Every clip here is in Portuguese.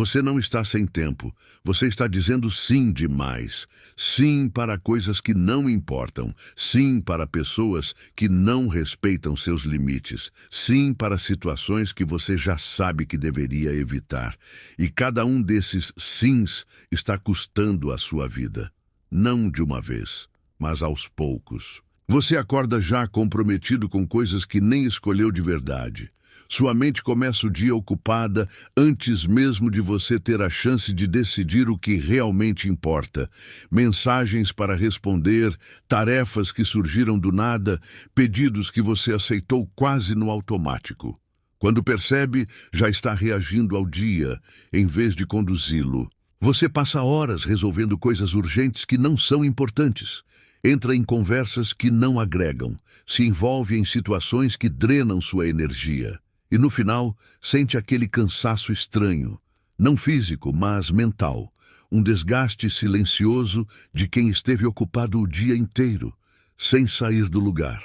Você não está sem tempo. Você está dizendo sim demais. Sim para coisas que não importam. Sim para pessoas que não respeitam seus limites. Sim para situações que você já sabe que deveria evitar. E cada um desses sims está custando a sua vida. Não de uma vez, mas aos poucos. Você acorda já comprometido com coisas que nem escolheu de verdade. Sua mente começa o dia ocupada antes mesmo de você ter a chance de decidir o que realmente importa. Mensagens para responder, tarefas que surgiram do nada, pedidos que você aceitou quase no automático. Quando percebe, já está reagindo ao dia, em vez de conduzi-lo. Você passa horas resolvendo coisas urgentes que não são importantes. Entra em conversas que não agregam. Se envolve em situações que drenam sua energia. E no final, sente aquele cansaço estranho, não físico, mas mental, um desgaste silencioso de quem esteve ocupado o dia inteiro, sem sair do lugar.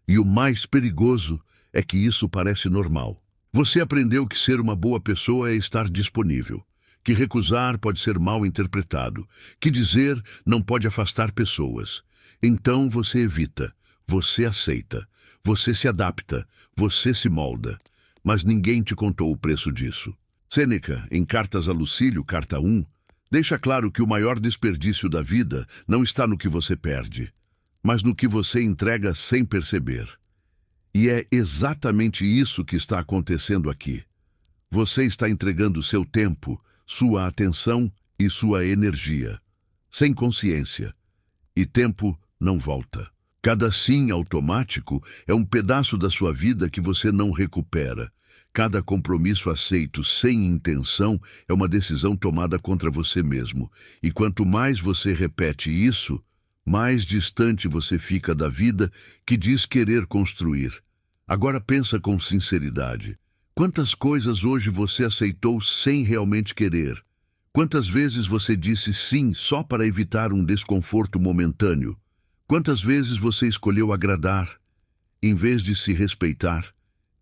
E o mais perigoso é que isso parece normal. Você aprendeu que ser uma boa pessoa é estar disponível, que recusar pode ser mal interpretado, que dizer não pode afastar pessoas. Então você evita, você aceita, você se adapta, você se molda. Mas ninguém te contou o preço disso. Sêneca, em Cartas a Lucílio, carta 1, deixa claro que o maior desperdício da vida não está no que você perde, mas no que você entrega sem perceber. E é exatamente isso que está acontecendo aqui. Você está entregando seu tempo, sua atenção e sua energia, sem consciência. E tempo não volta. Cada sim automático é um pedaço da sua vida que você não recupera. Cada compromisso aceito sem intenção é uma decisão tomada contra você mesmo. E quanto mais você repete isso, mais distante você fica da vida que diz querer construir. Agora pensa com sinceridade. Quantas coisas hoje você aceitou sem realmente querer? Quantas vezes você disse sim só para evitar um desconforto momentâneo? Quantas vezes você escolheu agradar, em vez de se respeitar?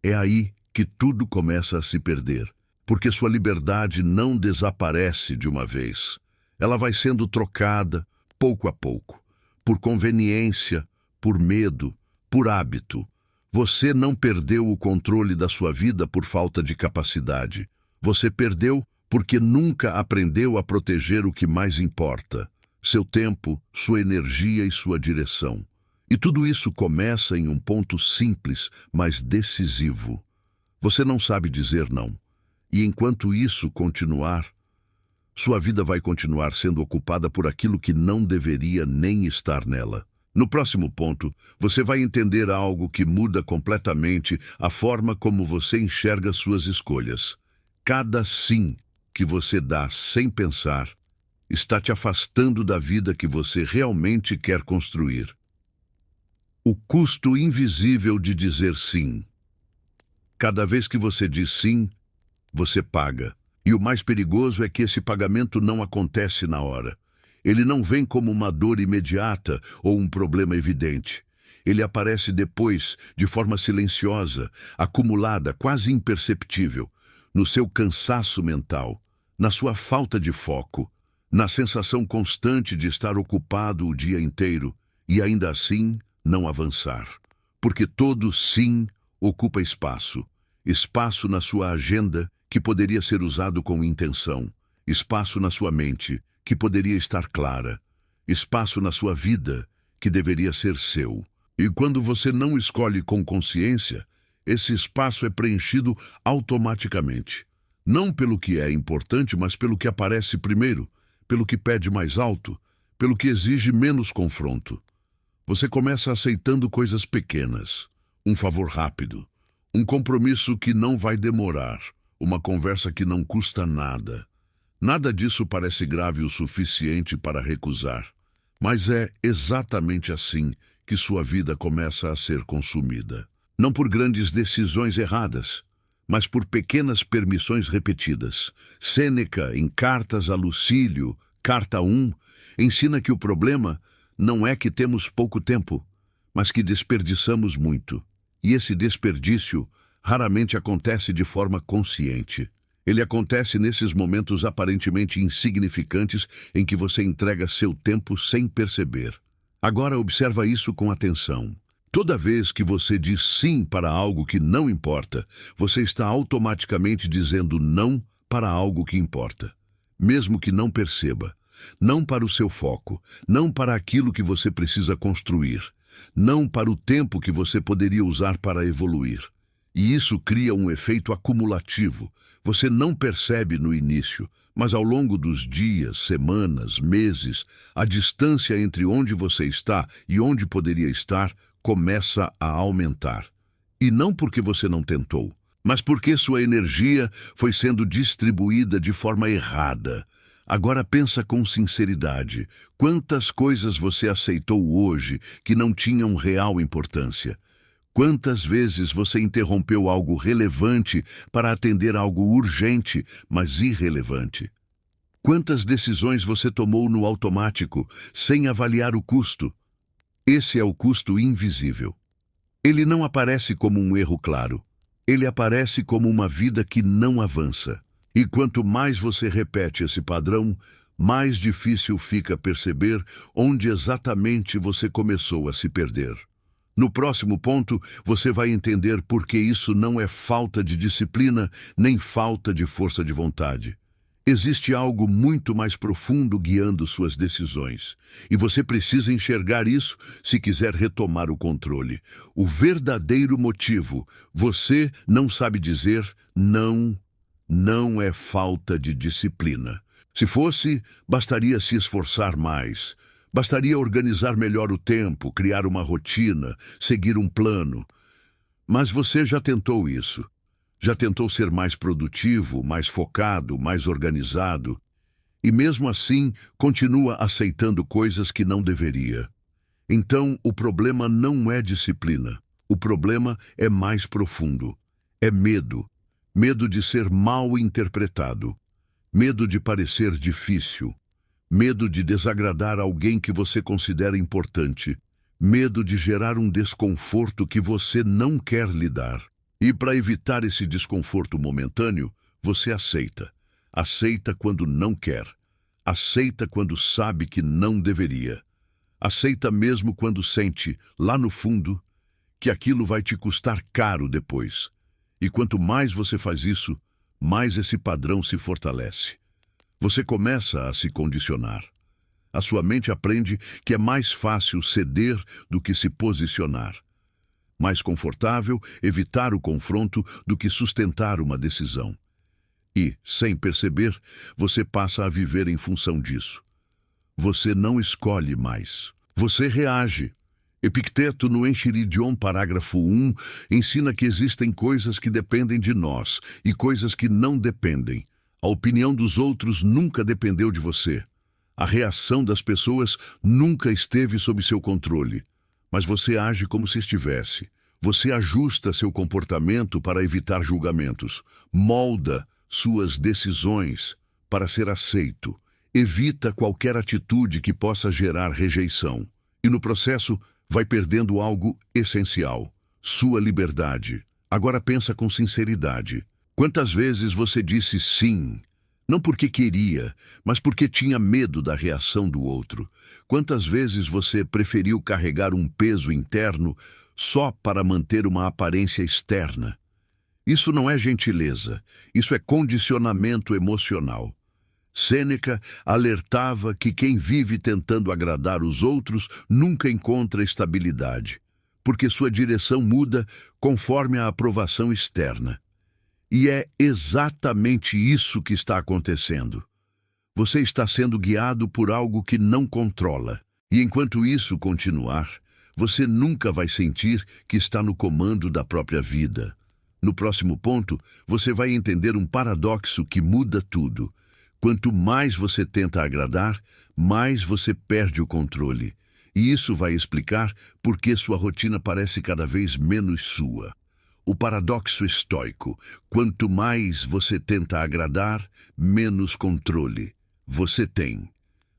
É aí que tudo começa a se perder, porque sua liberdade não desaparece de uma vez. Ela vai sendo trocada, pouco a pouco, por conveniência, por medo, por hábito. Você não perdeu o controle da sua vida por falta de capacidade. Você perdeu porque nunca aprendeu a proteger o que mais importa. Seu tempo, sua energia e sua direção. E tudo isso começa em um ponto simples, mas decisivo. Você não sabe dizer não. E enquanto isso continuar, sua vida vai continuar sendo ocupada por aquilo que não deveria nem estar nela. No próximo ponto, você vai entender algo que muda completamente a forma como você enxerga suas escolhas. Cada sim que você dá sem pensar está te afastando da vida que você realmente quer construir. O custo invisível de dizer sim. Cada vez que você diz sim, você paga. E o mais perigoso é que esse pagamento não acontece na hora. Ele não vem como uma dor imediata ou um problema evidente. Ele aparece depois, de forma silenciosa, acumulada, quase imperceptível, no seu cansaço mental, na sua falta de foco, na sensação constante de estar ocupado o dia inteiro e ainda assim não avançar. Porque todo sim ocupa espaço. Espaço na sua agenda que poderia ser usado com intenção. Espaço na sua mente que poderia estar clara. Espaço na sua vida que deveria ser seu. E quando você não escolhe com consciência, esse espaço é preenchido automaticamente. Não pelo que é importante, mas pelo que aparece primeiro, pelo que pede mais alto, pelo que exige menos confronto. Você começa aceitando coisas pequenas, um favor rápido, um compromisso que não vai demorar, uma conversa que não custa nada. Nada disso parece grave o suficiente para recusar, mas é exatamente assim que sua vida começa a ser consumida. Não por grandes decisões erradas, mas por pequenas permissões repetidas. Sêneca, em Cartas a Lucílio, carta 1, ensina que o problema não é que temos pouco tempo, mas que desperdiçamos muito. E esse desperdício raramente acontece de forma consciente. Ele acontece nesses momentos aparentemente insignificantes em que você entrega seu tempo sem perceber. Agora observa isso com atenção. Toda vez que você diz sim para algo que não importa, você está automaticamente dizendo não para algo que importa. Mesmo que não perceba. Não para o seu foco, não para aquilo que você precisa construir, não para o tempo que você poderia usar para evoluir. E isso cria um efeito acumulativo. Você não percebe no início, mas ao longo dos dias, semanas, meses, a distância entre onde você está e onde poderia estar começa a aumentar. E não porque você não tentou, mas porque sua energia foi sendo distribuída de forma errada. Agora pensa com sinceridade. Quantas coisas você aceitou hoje que não tinham real importância? Quantas vezes você interrompeu algo relevante para atender algo urgente, mas irrelevante? Quantas decisões você tomou no automático, sem avaliar o custo? Esse é o custo invisível. Ele não aparece como um erro claro. Ele aparece como uma vida que não avança. E quanto mais você repete esse padrão, mais difícil fica perceber onde exatamente você começou a se perder. No próximo ponto, você vai entender por que isso não é falta de disciplina, nem falta de força de vontade. Existe algo muito mais profundo guiando suas decisões. E você precisa enxergar isso se quiser retomar o controle. O verdadeiro motivo, você não sabe dizer não. Não é falta de disciplina. Se fosse, bastaria se esforçar mais. Bastaria organizar melhor o tempo, criar uma rotina, seguir um plano. Mas você já tentou isso. Já tentou ser mais produtivo, mais focado, mais organizado. E mesmo assim, continua aceitando coisas que não deveria. Então, o problema não é disciplina. O problema é mais profundo. É medo. Medo de ser mal interpretado, medo de parecer difícil, medo de desagradar alguém que você considera importante, medo de gerar um desconforto que você não quer lidar. E para evitar esse desconforto momentâneo, você aceita. Aceita quando não quer. Aceita quando sabe que não deveria. Aceita mesmo quando sente, lá no fundo, que aquilo vai te custar caro depois. E quanto mais você faz isso, mais esse padrão se fortalece. Você começa a se condicionar. A sua mente aprende que é mais fácil ceder do que se posicionar. Mais confortável evitar o confronto do que sustentar uma decisão. E, sem perceber, você passa a viver em função disso. Você não escolhe mais. Você reage. Epicteto, no Enchiridion, parágrafo 1, ensina que existem coisas que dependem de nós e coisas que não dependem. A opinião dos outros nunca dependeu de você. A reação das pessoas nunca esteve sob seu controle. Mas você age como se estivesse. Você ajusta seu comportamento para evitar julgamentos. Molda suas decisões para ser aceito. Evita qualquer atitude que possa gerar rejeição. E no processo, vai perdendo algo essencial, sua liberdade. Agora pensa com sinceridade. Quantas vezes você disse sim, não porque queria, mas porque tinha medo da reação do outro? Quantas vezes você preferiu carregar um peso interno só para manter uma aparência externa? Isso não é gentileza, isso é condicionamento emocional. Sêneca alertava que quem vive tentando agradar os outros nunca encontra estabilidade, porque sua direção muda conforme a aprovação externa. E é exatamente isso que está acontecendo. Você está sendo guiado por algo que não controla, e enquanto isso continuar, você nunca vai sentir que está no comando da própria vida. No próximo ponto, você vai entender um paradoxo que muda tudo. Quanto mais você tenta agradar, mais você perde o controle. E isso vai explicar por que sua rotina parece cada vez menos sua. O paradoxo estoico: quanto mais você tenta agradar, menos controle você tem.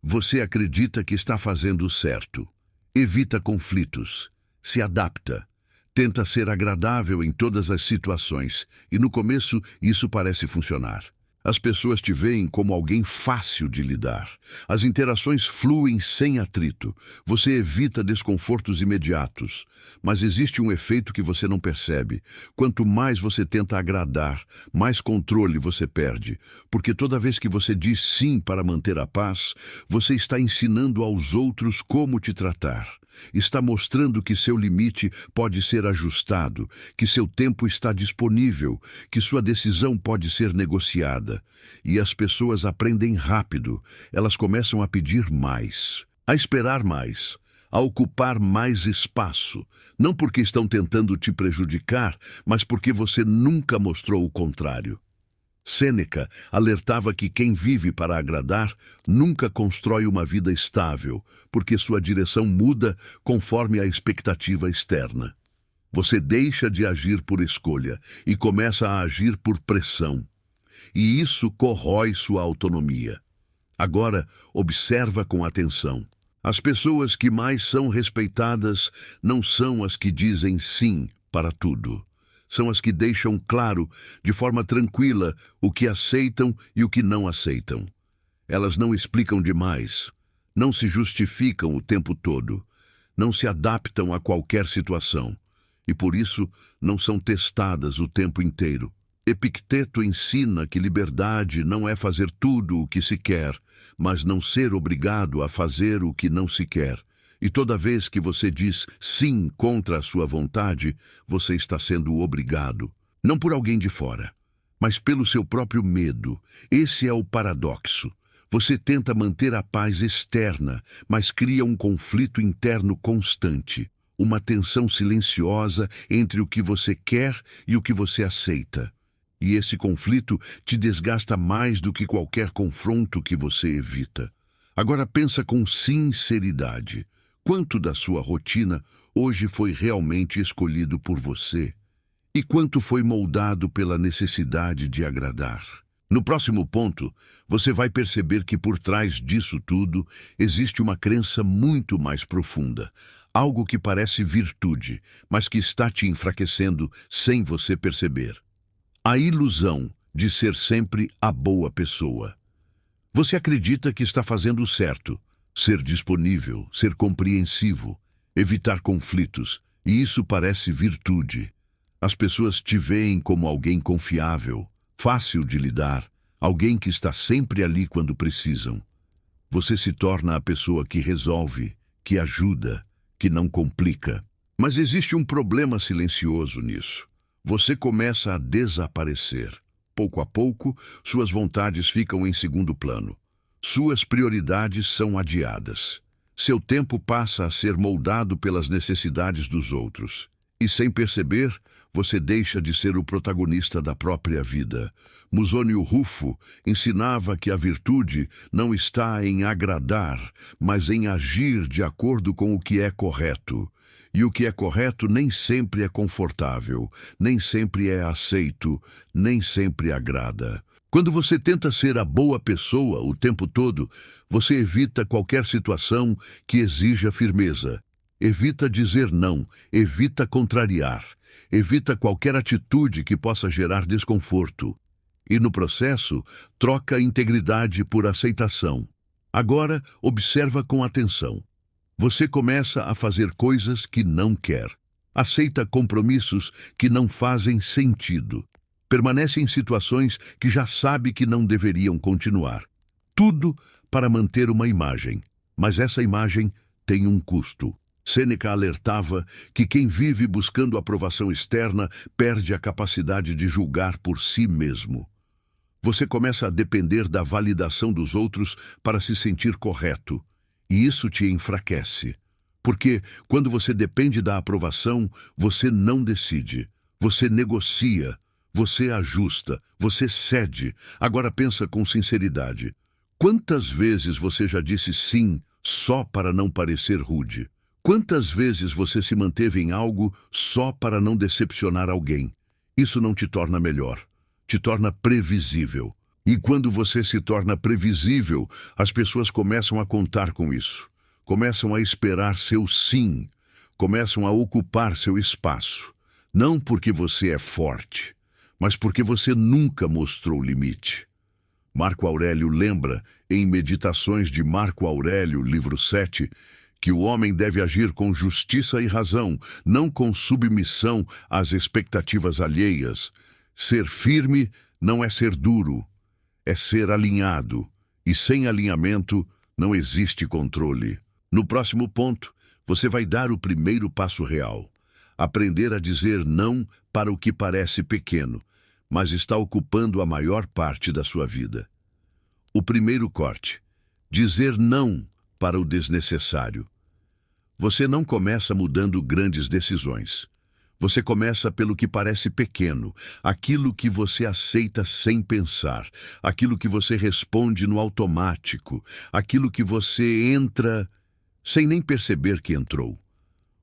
Você acredita que está fazendo o certo. Evita conflitos. Se adapta. Tenta ser agradável em todas as situações, e no começo isso parece funcionar. As pessoas te veem como alguém fácil de lidar. As interações fluem sem atrito. Você evita desconfortos imediatos. Mas existe um efeito que você não percebe. Quanto mais você tenta agradar, mais controle você perde. Porque toda vez que você diz sim para manter a paz, você está ensinando aos outros como te tratar. Está mostrando que seu limite pode ser ajustado, que seu tempo está disponível, que sua decisão pode ser negociada. E as pessoas aprendem rápido, elas começam a pedir mais, a esperar mais, a ocupar mais espaço, não porque estão tentando te prejudicar, mas porque você nunca mostrou o contrário. Sêneca alertava que quem vive para agradar nunca constrói uma vida estável, porque sua direção muda conforme a expectativa externa. Você deixa de agir por escolha e começa a agir por pressão. E isso corrói sua autonomia. Agora, observa com atenção. As pessoas que mais são respeitadas não são as que dizem sim para tudo. São as que deixam claro, de forma tranquila, o que aceitam e o que não aceitam. Elas não explicam demais, não se justificam o tempo todo, não se adaptam a qualquer situação e, por isso, não são testadas o tempo inteiro. Epicteto ensina que liberdade não é fazer tudo o que se quer, mas não ser obrigado a fazer o que não se quer. E toda vez que você diz sim contra a sua vontade, você está sendo obrigado. Não por alguém de fora, mas pelo seu próprio medo. Esse é o paradoxo. Você tenta manter a paz externa, mas cria um conflito interno constante. Uma tensão silenciosa entre o que você quer e o que você aceita. E esse conflito te desgasta mais do que qualquer confronto que você evita. Agora pensa com sinceridade. Quanto da sua rotina hoje foi realmente escolhido por você? E quanto foi moldado pela necessidade de agradar? No próximo ponto, você vai perceber que por trás disso tudo existe uma crença muito mais profunda. Algo que parece virtude, mas que está te enfraquecendo sem você perceber. A ilusão de ser sempre a boa pessoa. Você acredita que está fazendo o certo. Ser disponível, ser compreensivo, evitar conflitos, e isso parece virtude. As pessoas te veem como alguém confiável, fácil de lidar, alguém que está sempre ali quando precisam. Você se torna a pessoa que resolve, que ajuda, que não complica. Mas existe um problema silencioso nisso. Você começa a desaparecer. Pouco a pouco, suas vontades ficam em segundo plano. Suas prioridades são adiadas. Seu tempo passa a ser moldado pelas necessidades dos outros. E sem perceber, você deixa de ser o protagonista da própria vida. Musônio Rufo ensinava que a virtude não está em agradar, mas em agir de acordo com o que é correto. E o que é correto nem sempre é confortável, nem sempre é aceito, nem sempre agrada. Quando você tenta ser a boa pessoa o tempo todo, você evita qualquer situação que exija firmeza. Evita dizer não, evita contrariar, evita qualquer atitude que possa gerar desconforto. E no processo, troca integridade por aceitação. Agora, observa com atenção. Você começa a fazer coisas que não quer. Aceita compromissos que não fazem sentido. Permanece em situações que já sabe que não deveriam continuar. Tudo para manter uma imagem, mas essa imagem tem um custo. Sêneca alertava que quem vive buscando aprovação externa perde a capacidade de julgar por si mesmo. Você começa a depender da validação dos outros para se sentir correto, e isso te enfraquece. Porque quando você depende da aprovação, você não decide, você negocia, você ajusta, você cede. Agora pensa com sinceridade. Quantas vezes você já disse sim só para não parecer rude? Quantas vezes você se manteve em algo só para não decepcionar alguém? Isso não te torna melhor, te torna previsível. E quando você se torna previsível, as pessoas começam a contar com isso. Começam a esperar seu sim. começam a ocupar seu espaço, não porque você é forte, mas porque você nunca mostrou limite. Marco Aurélio lembra, em Meditações de Marco Aurélio, livro 7, que o homem deve agir com justiça e razão, não com submissão às expectativas alheias. Ser firme não é ser duro, é ser alinhado, e sem alinhamento não existe controle. No próximo ponto, você vai dar o primeiro passo real. Aprender a dizer não para o que parece pequeno, mas está ocupando a maior parte da sua vida. O primeiro corte: dizer não para o desnecessário. Você não começa mudando grandes decisões. Você começa pelo que parece pequeno, aquilo que você aceita sem pensar, aquilo que você responde no automático, aquilo que você entra sem nem perceber que entrou.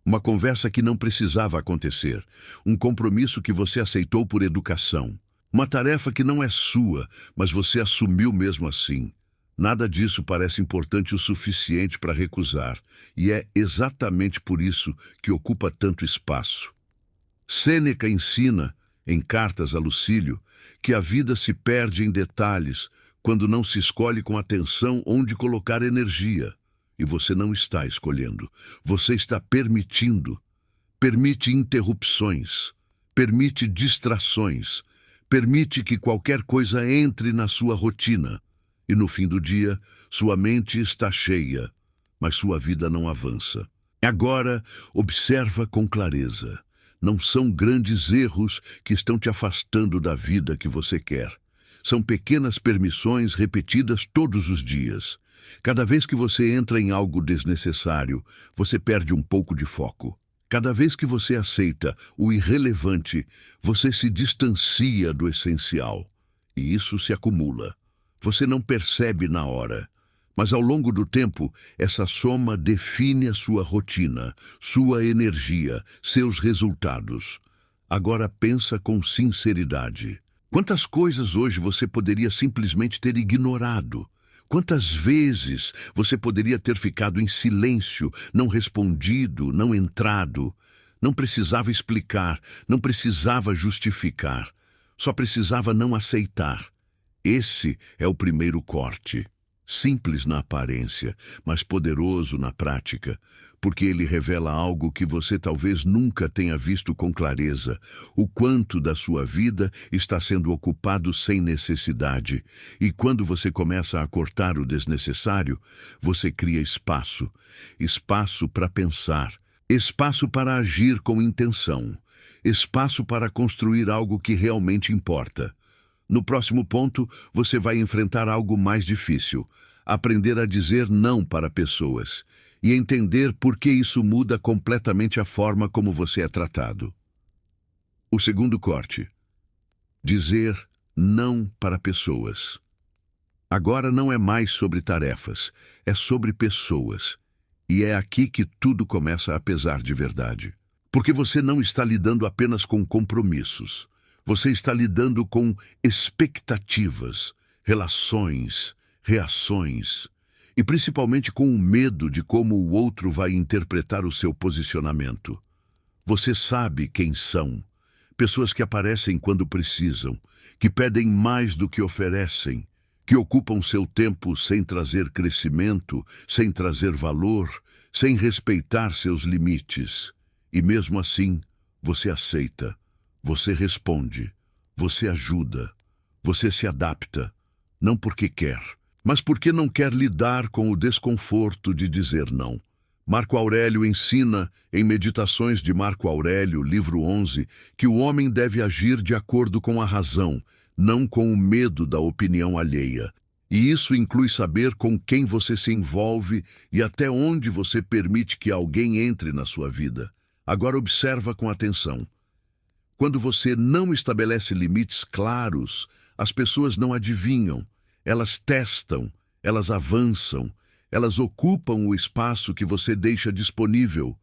Uma conversa que não precisava acontecer, um compromisso que você aceitou por educação, uma tarefa que não é sua, mas você assumiu mesmo assim. Nada disso parece importante o suficiente para recusar, e é exatamente por isso que ocupa tanto espaço. Sêneca ensina, em Cartas a Lucílio, que a vida se perde em detalhes quando não se escolhe com atenção onde colocar energia. E você não está escolhendo, você está permitindo. Permite interrupções, permite distrações, permite que qualquer coisa entre na sua rotina. E no fim do dia, sua mente está cheia, mas sua vida não avança. Agora, observa com clareza. Não são grandes erros que estão te afastando da vida que você quer. São pequenas permissões repetidas todos os dias. Cada vez que você entra em algo desnecessário, você perde um pouco de foco. Cada vez que você aceita o irrelevante, você se distancia do essencial. E isso se acumula. Você não percebe na hora. Mas ao longo do tempo, essa soma define a sua rotina, sua energia, seus resultados. Agora pensa com sinceridade. Quantas coisas hoje você poderia simplesmente ter ignorado? Quantas vezes você poderia ter ficado em silêncio, não respondido, não entrado? Não precisava explicar, não precisava justificar. Só precisava não aceitar. Esse é o primeiro corte. Simples na aparência, mas poderoso na prática, porque ele revela algo que você talvez nunca tenha visto com clareza: o quanto da sua vida está sendo ocupado sem necessidade. E quando você começa a cortar o desnecessário, você cria espaço. Espaço para pensar, espaço para agir com intenção, espaço para construir algo que realmente importa. No próximo ponto, você vai enfrentar algo mais difícil: aprender a dizer não para pessoas e entender por que isso muda completamente a forma como você é tratado. O segundo corte: dizer não para pessoas. Agora não é mais sobre tarefas, é sobre pessoas. E é aqui que tudo começa a pesar de verdade. Porque você não está lidando apenas com compromissos. Você está lidando com expectativas, relações, reações e principalmente com o medo de como o outro vai interpretar o seu posicionamento. Você sabe quem são. Pessoas que aparecem quando precisam, que pedem mais do que oferecem, que ocupam seu tempo sem trazer crescimento, sem trazer valor, sem respeitar seus limites. E mesmo assim, você aceita. Você responde, você ajuda, você se adapta, não porque quer, mas porque não quer lidar com o desconforto de dizer não. Marco Aurélio ensina, em Meditações de Marco Aurélio, livro 11, que o homem deve agir de acordo com a razão, não com o medo da opinião alheia. E isso inclui saber com quem você se envolve e até onde você permite que alguém entre na sua vida. Agora observa com atenção. Quando você não estabelece limites claros, as pessoas não adivinham, elas testam, elas avançam, elas ocupam o espaço que você deixa disponível,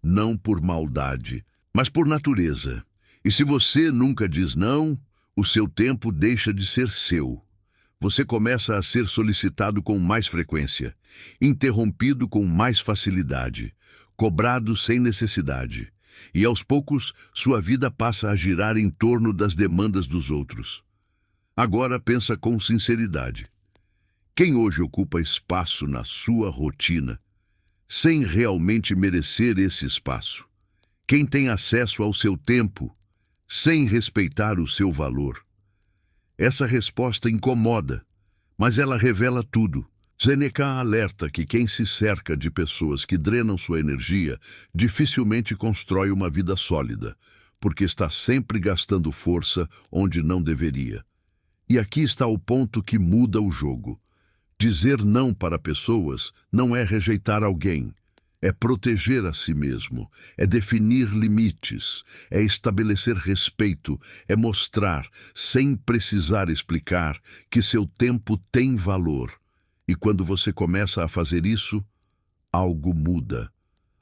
não por maldade, mas por natureza. E se você nunca diz não, o seu tempo deixa de ser seu. Você começa a ser solicitado com mais frequência, interrompido com mais facilidade, cobrado sem necessidade, e aos poucos sua vida passa a girar em torno das demandas dos outros. Agora pensa com sinceridade. Quem hoje ocupa espaço na sua rotina, sem realmente merecer esse espaço? Quem tem acesso ao seu tempo, sem respeitar o seu valor? Essa resposta incomoda, mas ela revela tudo. Seneca alerta que quem se cerca de pessoas que drenam sua energia dificilmente constrói uma vida sólida, porque está sempre gastando força onde não deveria. E aqui está o ponto que muda o jogo. Dizer não para pessoas não é rejeitar alguém, é proteger a si mesmo, é definir limites, é estabelecer respeito, é mostrar, sem precisar explicar, que seu tempo tem valor. E quando você começa a fazer isso, algo muda.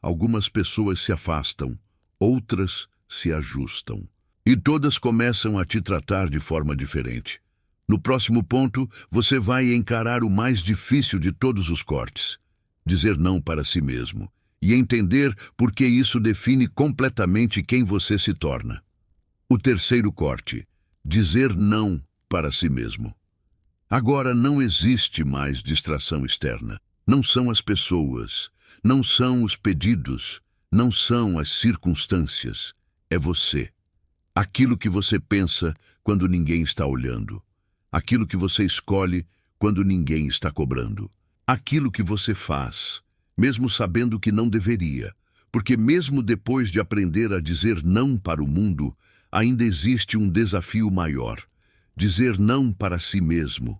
Algumas pessoas se afastam, outras se ajustam. E todas começam a te tratar de forma diferente. No próximo ponto, você vai encarar o mais difícil de todos os cortes: dizer não para si mesmo, e entender por que isso define completamente quem você se torna. O terceiro corte: dizer não para si mesmo. Agora não existe mais distração externa. Não são as pessoas, não são os pedidos, não são as circunstâncias. É você. Aquilo que você pensa quando ninguém está olhando. Aquilo que você escolhe quando ninguém está cobrando. Aquilo que você faz, mesmo sabendo que não deveria. Porque mesmo depois de aprender a dizer não para o mundo, ainda existe um desafio maior. Dizer não para si mesmo,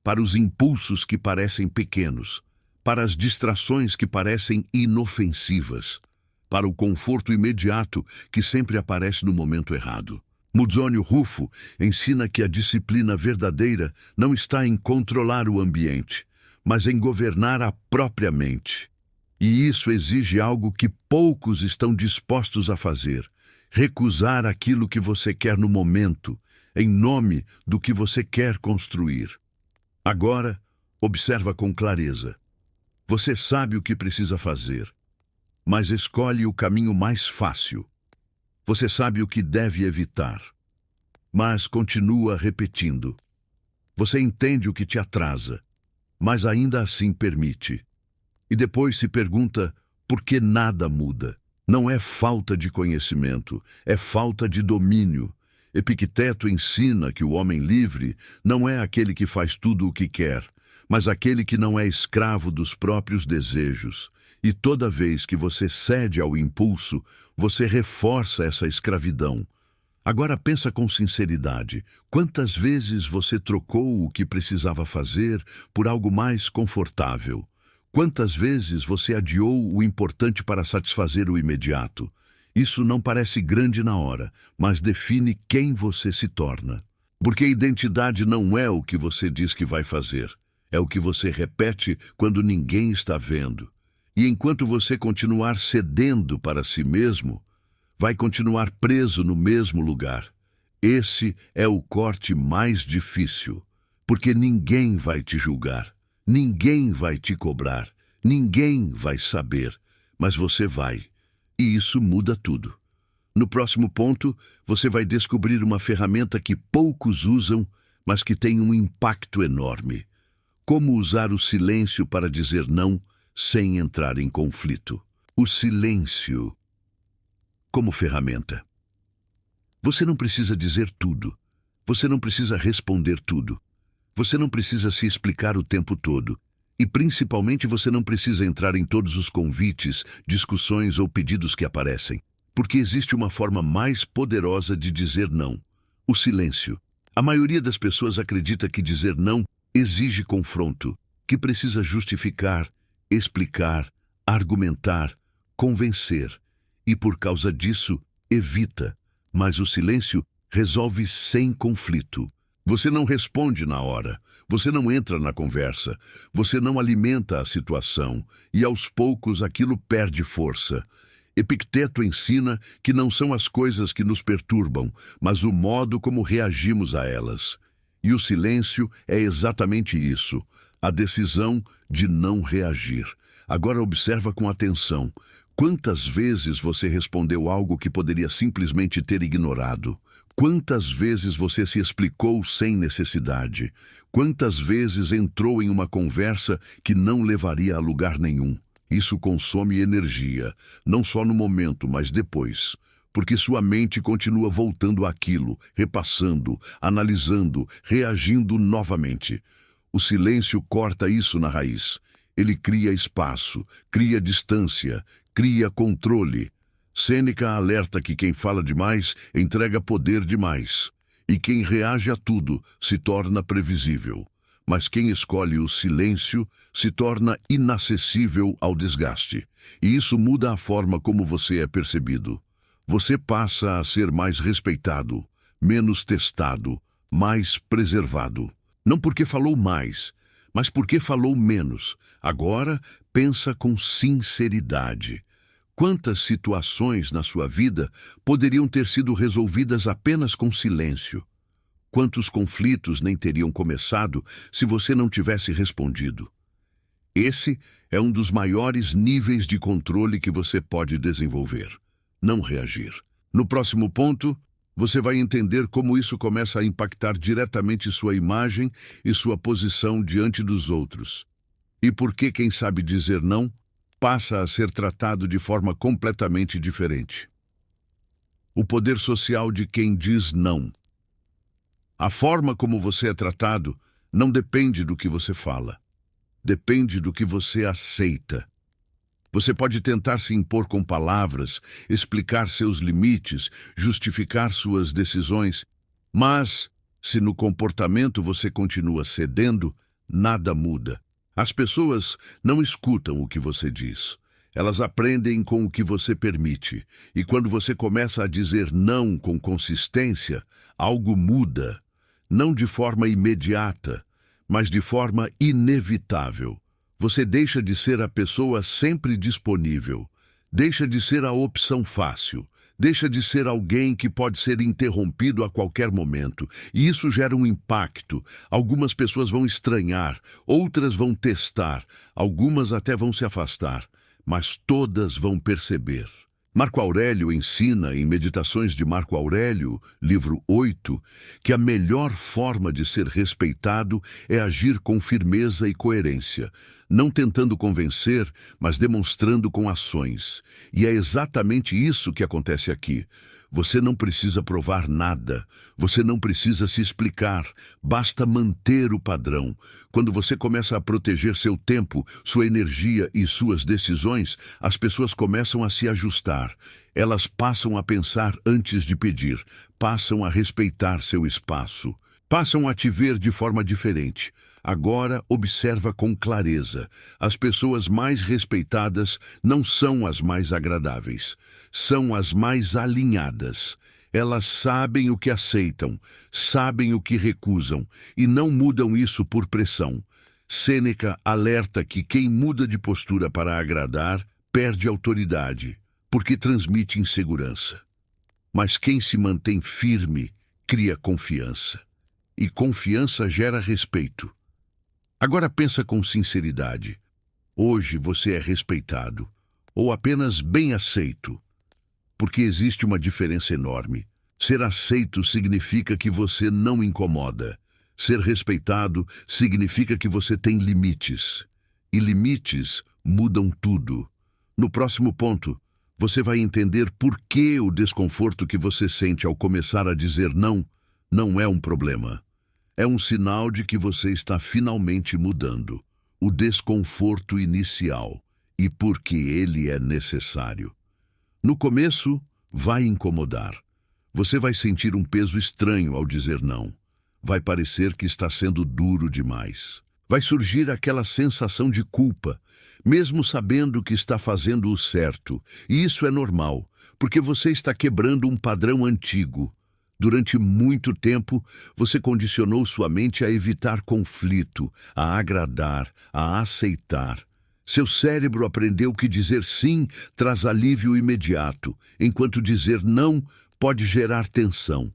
para os impulsos que parecem pequenos, para as distrações que parecem inofensivas, para o conforto imediato que sempre aparece no momento errado. Mudzônio Rufo ensina que a disciplina verdadeira não está em controlar o ambiente, mas em governar a própria mente. E isso exige algo que poucos estão dispostos a fazer: recusar aquilo que você quer no momento, em nome do que você quer construir. Agora, observa com clareza. Você sabe o que precisa fazer, mas escolhe o caminho mais fácil. Você sabe o que deve evitar, mas continua repetindo. Você entende o que te atrasa, mas ainda assim permite. E depois se pergunta por que nada muda. Não é falta de conhecimento, é falta de domínio. Epicteto ensina que o homem livre não é aquele que faz tudo o que quer, mas aquele que não é escravo dos próprios desejos. E toda vez que você cede ao impulso, você reforça essa escravidão. Agora pensa com sinceridade. Quantas vezes você trocou o que precisava fazer por algo mais confortável? Quantas vezes você adiou o importante para satisfazer o imediato? Isso não parece grande na hora, mas define quem você se torna. Porque identidade não é o que você diz que vai fazer, é o que você repete quando ninguém está vendo. E enquanto você continuar cedendo para si mesmo, vai continuar preso no mesmo lugar. Esse é o corte mais difícil, porque ninguém vai te julgar, ninguém vai te cobrar, ninguém vai saber, mas você vai. E isso muda tudo. No próximo ponto, você vai descobrir uma ferramenta que poucos usam, mas que tem um impacto enorme. Como usar o silêncio para dizer não sem entrar em conflito. O silêncio como ferramenta. Você não precisa dizer tudo. Você não precisa responder tudo. Você não precisa se explicar o tempo todo. E principalmente você não precisa entrar em todos os convites, discussões ou pedidos que aparecem. Porque existe uma forma mais poderosa de dizer não: o silêncio. A maioria das pessoas acredita que dizer não exige confronto, que precisa justificar, explicar, argumentar, convencer. E por causa disso, evita. Mas o silêncio resolve sem conflito. Você não responde na hora, você não entra na conversa, você não alimenta a situação, e aos poucos aquilo perde força. Epicteto ensina que não são as coisas que nos perturbam, mas o modo como reagimos a elas. E o silêncio é exatamente isso, a decisão de não reagir. Agora observa com atenção. Quantas vezes você respondeu algo que poderia simplesmente ter ignorado? Quantas vezes você se explicou sem necessidade? Quantas vezes entrou em uma conversa que não levaria a lugar nenhum? Isso consome energia, não só no momento, mas depois. Porque sua mente continua voltando àquilo, repassando, analisando, reagindo novamente. O silêncio corta isso na raiz. Ele cria espaço, cria distância, cria controle. Sêneca alerta que quem fala demais entrega poder demais. E quem reage a tudo se torna previsível. Mas quem escolhe o silêncio se torna inacessível ao desgaste. E isso muda a forma como você é percebido. Você passa a ser mais respeitado, menos testado, mais preservado. Não porque falou mais, mas porque falou menos. Agora, pensa com sinceridade. Quantas situações na sua vida poderiam ter sido resolvidas apenas com silêncio? Quantos conflitos nem teriam começado se você não tivesse respondido? Esse é um dos maiores níveis de controle que você pode desenvolver. Não reagir. No próximo ponto, você vai entender como isso começa a impactar diretamente sua imagem e sua posição diante dos outros. E por que quem sabe dizer não passa a ser tratado de forma completamente diferente. O poder social de quem diz não. A forma como você é tratado não depende do que você fala. Depende do que você aceita. Você pode tentar se impor com palavras, explicar seus limites, justificar suas decisões, mas, se no comportamento você continua cedendo, nada muda. As pessoas não escutam o que você diz. Elas aprendem com o que você permite. E quando você começa a dizer não com consistência, algo muda. Não de forma imediata, mas de forma inevitável. Você deixa de ser a pessoa sempre disponível. Deixa de ser a opção fácil. Deixa de ser alguém que pode ser interrompido a qualquer momento. E isso gera um impacto. Algumas pessoas vão estranhar, outras vão testar, algumas até vão se afastar, mas todas vão perceber. Marco Aurélio ensina, em Meditações de Marco Aurélio, livro 8, que a melhor forma de ser respeitado é agir com firmeza e coerência, não tentando convencer, mas demonstrando com ações. E é exatamente isso que acontece aqui. Você não precisa provar nada, você não precisa se explicar, basta manter o padrão. Quando você começa a proteger seu tempo, sua energia e suas decisões, as pessoas começam a se ajustar. Elas passam a pensar antes de pedir, passam a respeitar seu espaço, passam a te ver de forma diferente. Agora observa com clareza. As pessoas mais respeitadas não são as mais agradáveis, são as mais alinhadas. Elas sabem o que aceitam, sabem o que recusam e não mudam isso por pressão. Sêneca alerta que quem muda de postura para agradar perde autoridade, porque transmite insegurança. Mas quem se mantém firme cria confiança. E confiança gera respeito. Agora pensa com sinceridade. Hoje você é respeitado, ou apenas bem aceito, porque existe uma diferença enorme. Ser aceito significa que você não incomoda. Ser respeitado significa que você tem limites. E limites mudam tudo. No próximo ponto, você vai entender por que o desconforto que você sente ao começar a dizer não é um problema. É um sinal de que você está finalmente mudando. O desconforto inicial e por que ele é necessário. No começo, vai incomodar. Você vai sentir um peso estranho ao dizer não. Vai parecer que está sendo duro demais. Vai surgir aquela sensação de culpa, mesmo sabendo que está fazendo o certo. E isso é normal, porque você está quebrando um padrão antigo. Durante muito tempo, você condicionou sua mente a evitar conflito, a agradar, a aceitar. Seu cérebro aprendeu que dizer sim traz alívio imediato, enquanto dizer não pode gerar tensão.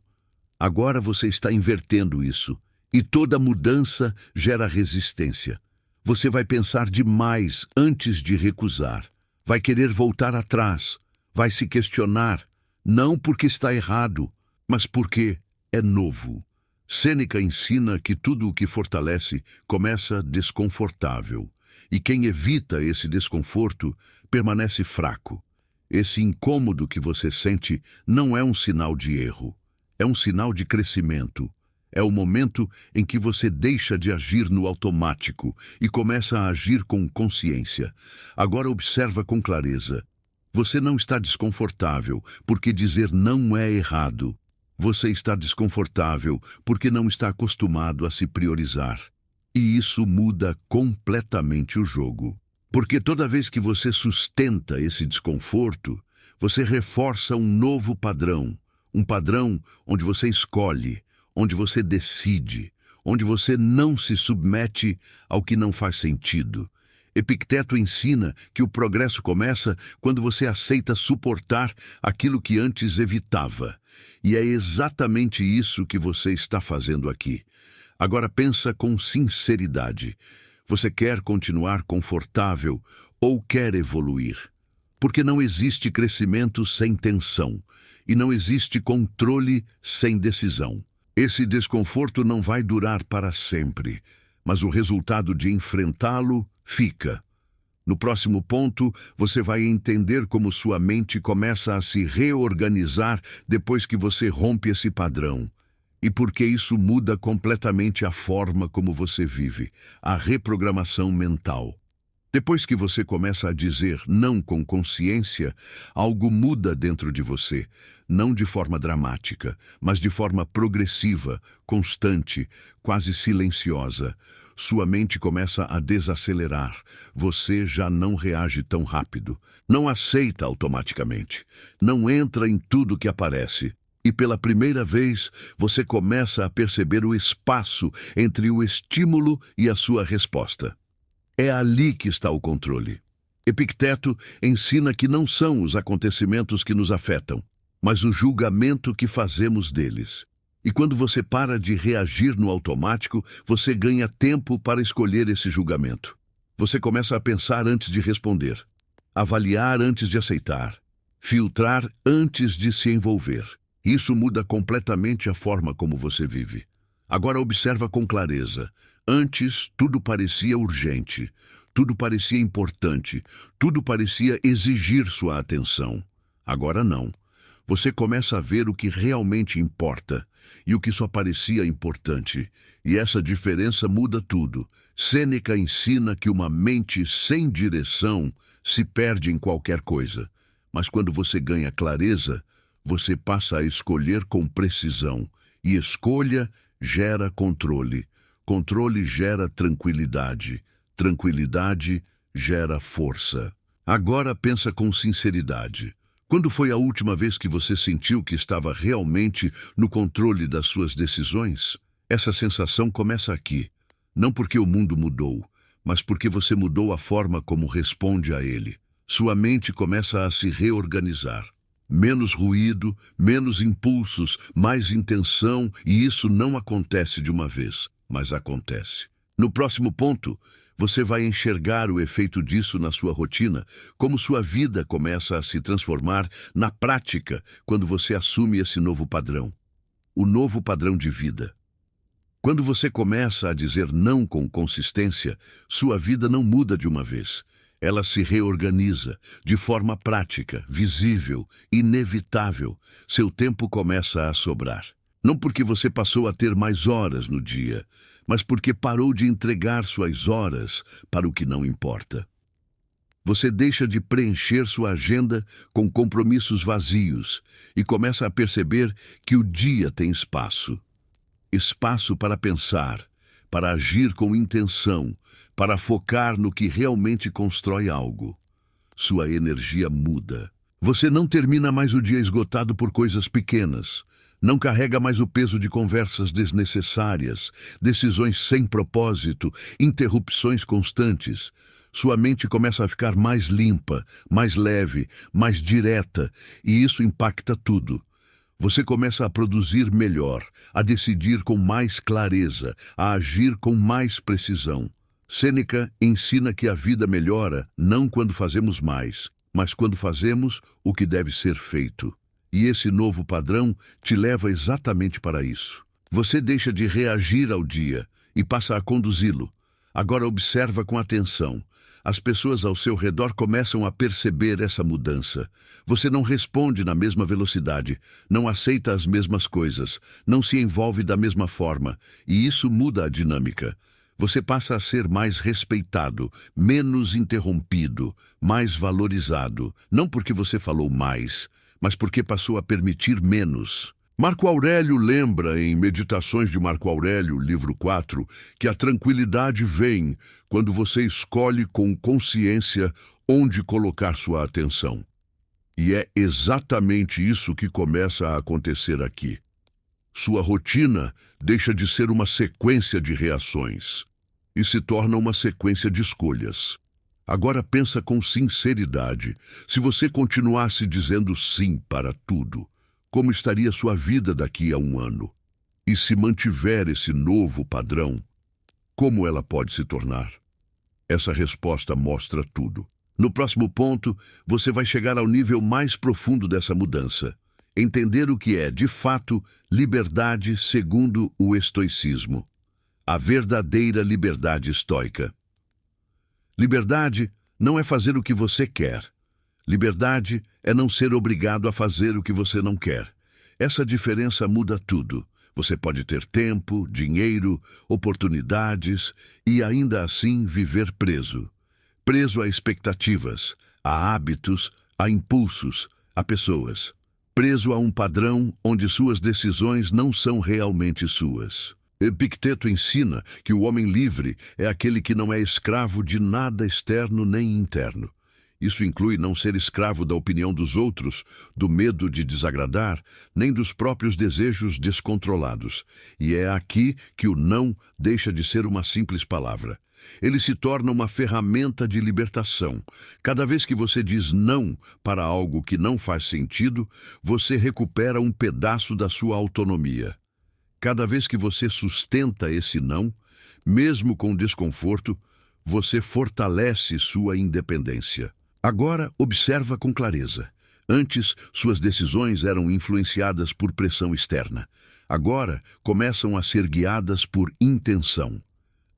Agora você está invertendo isso, e toda mudança gera resistência. Você vai pensar demais antes de recusar. vai querer voltar atrás, vai se questionar, não porque está errado, mas porque é novo. Sêneca ensina que tudo o que fortalece começa desconfortável, e quem evita esse desconforto permanece fraco. Esse incômodo que você sente não é um sinal de erro, é um sinal de crescimento. É o momento em que você deixa de agir no automático e começa a agir com consciência. Agora observa com clareza. Você não está desconfortável porque dizer não é errado. Você está desconfortável porque não está acostumado a se priorizar. E isso muda completamente o jogo. Porque toda vez que você sustenta esse desconforto, você reforça um novo padrão. Um padrão onde você escolhe, onde você decide, onde você não se submete ao que não faz sentido. Epicteto ensina que o progresso começa quando você aceita suportar aquilo que antes evitava. E é exatamente isso que você está fazendo aqui. Agora pensa com sinceridade. Você quer continuar confortável ou quer evoluir? Porque não existe crescimento sem tensão, e não existe controle sem decisão. Esse desconforto não vai durar para sempre, mas o resultado de enfrentá-lo fica. No próximo ponto, você vai entender como sua mente começa a se reorganizar depois que você rompe esse padrão. E porque isso muda completamente a forma como você vive, a reprogramação mental. Depois que você começa a dizer não com consciência, algo muda dentro de você, não de forma dramática, mas de forma progressiva, constante, quase silenciosa. Sua mente começa a desacelerar. Você já não reage tão rápido, não aceita automaticamente, não entra em tudo que aparece. E pela primeira vez, você começa a perceber o espaço entre o estímulo e a sua resposta. É ali que está o controle. Epicteto ensina que não são os acontecimentos que nos afetam, mas o julgamento que fazemos deles. E quando você para de reagir no automático, você ganha tempo para escolher esse julgamento. Você começa a pensar antes de responder, avaliar antes de aceitar, filtrar antes de se envolver. Isso muda completamente a forma como você vive. Agora observa com clareza. Antes, tudo parecia urgente, tudo parecia importante, tudo parecia exigir sua atenção. Agora não. Você começa a ver o que realmente importa e o que só parecia importante. E essa diferença muda tudo. Sêneca ensina que uma mente sem direção se perde em qualquer coisa. Mas quando você ganha clareza, você passa a escolher com precisão. E escolha gera controle. Controle gera tranquilidade. Tranquilidade gera força. Agora pensa com sinceridade. Quando foi a última vez que você sentiu que estava realmente no controle das suas decisões? Essa sensação começa aqui. Não porque o mundo mudou, mas porque você mudou a forma como responde a ele. Sua mente começa a se reorganizar. Menos ruído, menos impulsos, mais intenção, e isso não acontece de uma vez, mas acontece. No próximo ponto, você vai enxergar o efeito disso na sua rotina, como sua vida começa a se transformar na prática quando você assume esse novo padrão. O novo padrão de vida. Quando você começa a dizer não com consistência, sua vida não muda de uma vez. Ela se reorganiza de forma prática, visível, inevitável. Seu tempo começa a sobrar. Não porque você passou a ter mais horas no dia, mas porque parou de entregar suas horas para o que não importa. Você deixa de preencher sua agenda com compromissos vazios e começa a perceber que o dia tem espaço. Espaço para pensar, para agir com intenção, para focar no que realmente constrói algo. Sua energia muda. Você não termina mais o dia esgotado por coisas pequenas. Não carrega mais o peso de conversas desnecessárias, decisões sem propósito, interrupções constantes. Sua mente começa a ficar mais limpa, mais leve, mais direta, e isso impacta tudo. Você começa a produzir melhor, a decidir com mais clareza, a agir com mais precisão. Sêneca ensina que a vida melhora não quando fazemos mais, mas quando fazemos o que deve ser feito. E esse novo padrão te leva exatamente para isso. Você deixa de reagir ao dia e passa a conduzi-lo. Agora observa com atenção. As pessoas ao seu redor começam a perceber essa mudança. Você não responde na mesma velocidade, não aceita as mesmas coisas, não se envolve da mesma forma, e isso muda a dinâmica. Você passa a ser mais respeitado, menos interrompido, mais valorizado, não porque você falou mais, mas porque passou a permitir menos. Marco Aurélio lembra, em Meditações de Marco Aurélio, livro 4, que a tranquilidade vem quando você escolhe com consciência onde colocar sua atenção. E é exatamente isso que começa a acontecer aqui. Sua rotina deixa de ser uma sequência de reações e se torna uma sequência de escolhas. Agora pensa com sinceridade. Se você continuasse dizendo sim para tudo, como estaria sua vida daqui a um ano? E se mantiver esse novo padrão, como ela pode se tornar? Essa resposta mostra tudo. No próximo ponto, você vai chegar ao nível mais profundo dessa mudança. Entender o que é, de fato, liberdade segundo o estoicismo. A verdadeira liberdade estoica. Liberdade não é fazer o que você quer. Liberdade é não ser obrigado a fazer o que você não quer. Essa diferença muda tudo. Você pode ter tempo, dinheiro, oportunidades e ainda assim viver preso. Preso a expectativas, a hábitos, a impulsos, a pessoas. Preso a um padrão onde suas decisões não são realmente suas. Epicteto ensina que o homem livre é aquele que não é escravo de nada externo nem interno. Isso inclui não ser escravo da opinião dos outros, do medo de desagradar, nem dos próprios desejos descontrolados. E é aqui que o não deixa de ser uma simples palavra. Ele se torna uma ferramenta de libertação. Cada vez que você diz não para algo que não faz sentido, você recupera um pedaço da sua autonomia. Cada vez que você sustenta esse não, mesmo com desconforto, você fortalece sua independência. Agora, observa com clareza. Antes, suas decisões eram influenciadas por pressão externa. Agora, começam a ser guiadas por intenção.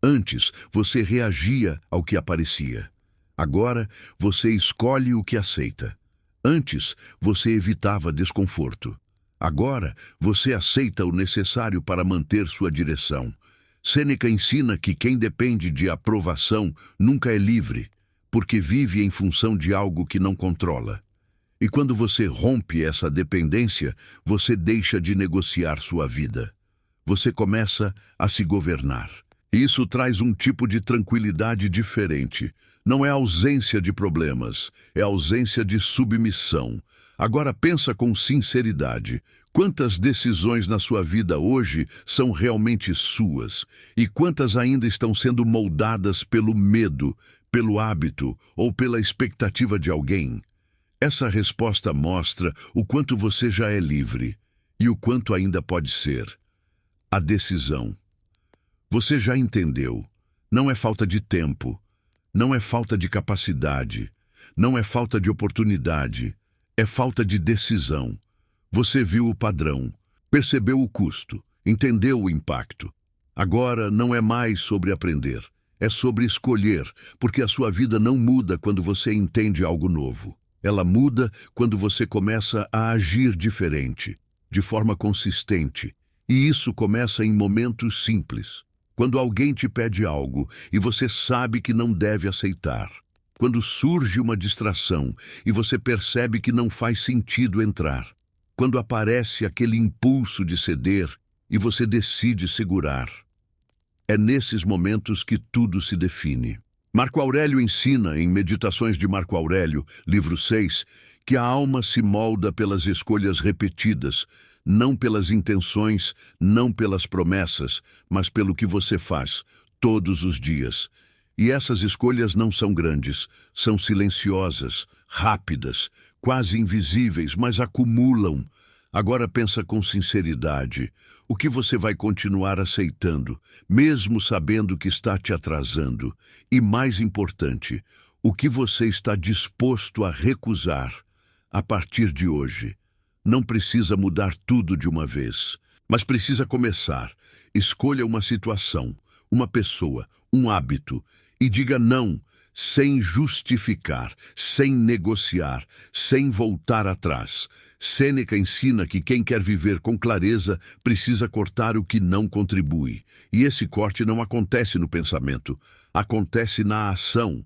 Antes, você reagia ao que aparecia. Agora, você escolhe o que aceita. Antes, você evitava desconforto. Agora, você aceita o necessário para manter sua direção. Sêneca ensina que quem depende de aprovação nunca é livre, porque vive em função de algo que não controla. E quando você rompe essa dependência, você deixa de negociar sua vida. Você começa a se governar. Isso traz um tipo de tranquilidade diferente. Não é ausência de problemas, é ausência de submissão. Agora pensa com sinceridade. Quantas decisões na sua vida hoje são realmente suas? E quantas ainda estão sendo moldadas pelo medo, pelo hábito ou pela expectativa de alguém? Essa resposta mostra o quanto você já é livre e o quanto ainda pode ser. A decisão. Você já entendeu. Não é falta de tempo, não é falta de capacidade, não é falta de oportunidade, é falta de decisão. Você viu o padrão, percebeu o custo, entendeu o impacto. Agora não é mais sobre aprender, é sobre escolher, porque a sua vida não muda quando você entende algo novo. Ela muda quando você começa a agir diferente, de forma consistente. E isso começa em momentos simples. Quando alguém te pede algo e você sabe que não deve aceitar. Quando surge uma distração e você percebe que não faz sentido entrar. Quando aparece aquele impulso de ceder e você decide segurar. É nesses momentos que tudo se define. Marco Aurélio ensina, em Meditações de Marco Aurélio, livro 6, que a alma se molda pelas escolhas repetidas, não pelas intenções, não pelas promessas, mas pelo que você faz, todos os dias. E essas escolhas não são grandes, são silenciosas, rápidas, quase invisíveis, mas acumulam. Agora pensa com sinceridade. O que você vai continuar aceitando, mesmo sabendo que está te atrasando? E mais importante, O que você está disposto a recusar a partir de hoje? Não precisa mudar tudo de uma vez, mas precisa começar. Escolha uma situação, uma pessoa, um hábito e diga não, sem justificar, sem negociar, sem voltar atrás. Sêneca ensina que quem quer viver com clareza precisa cortar o que não contribui. E esse corte não acontece no pensamento, acontece na ação.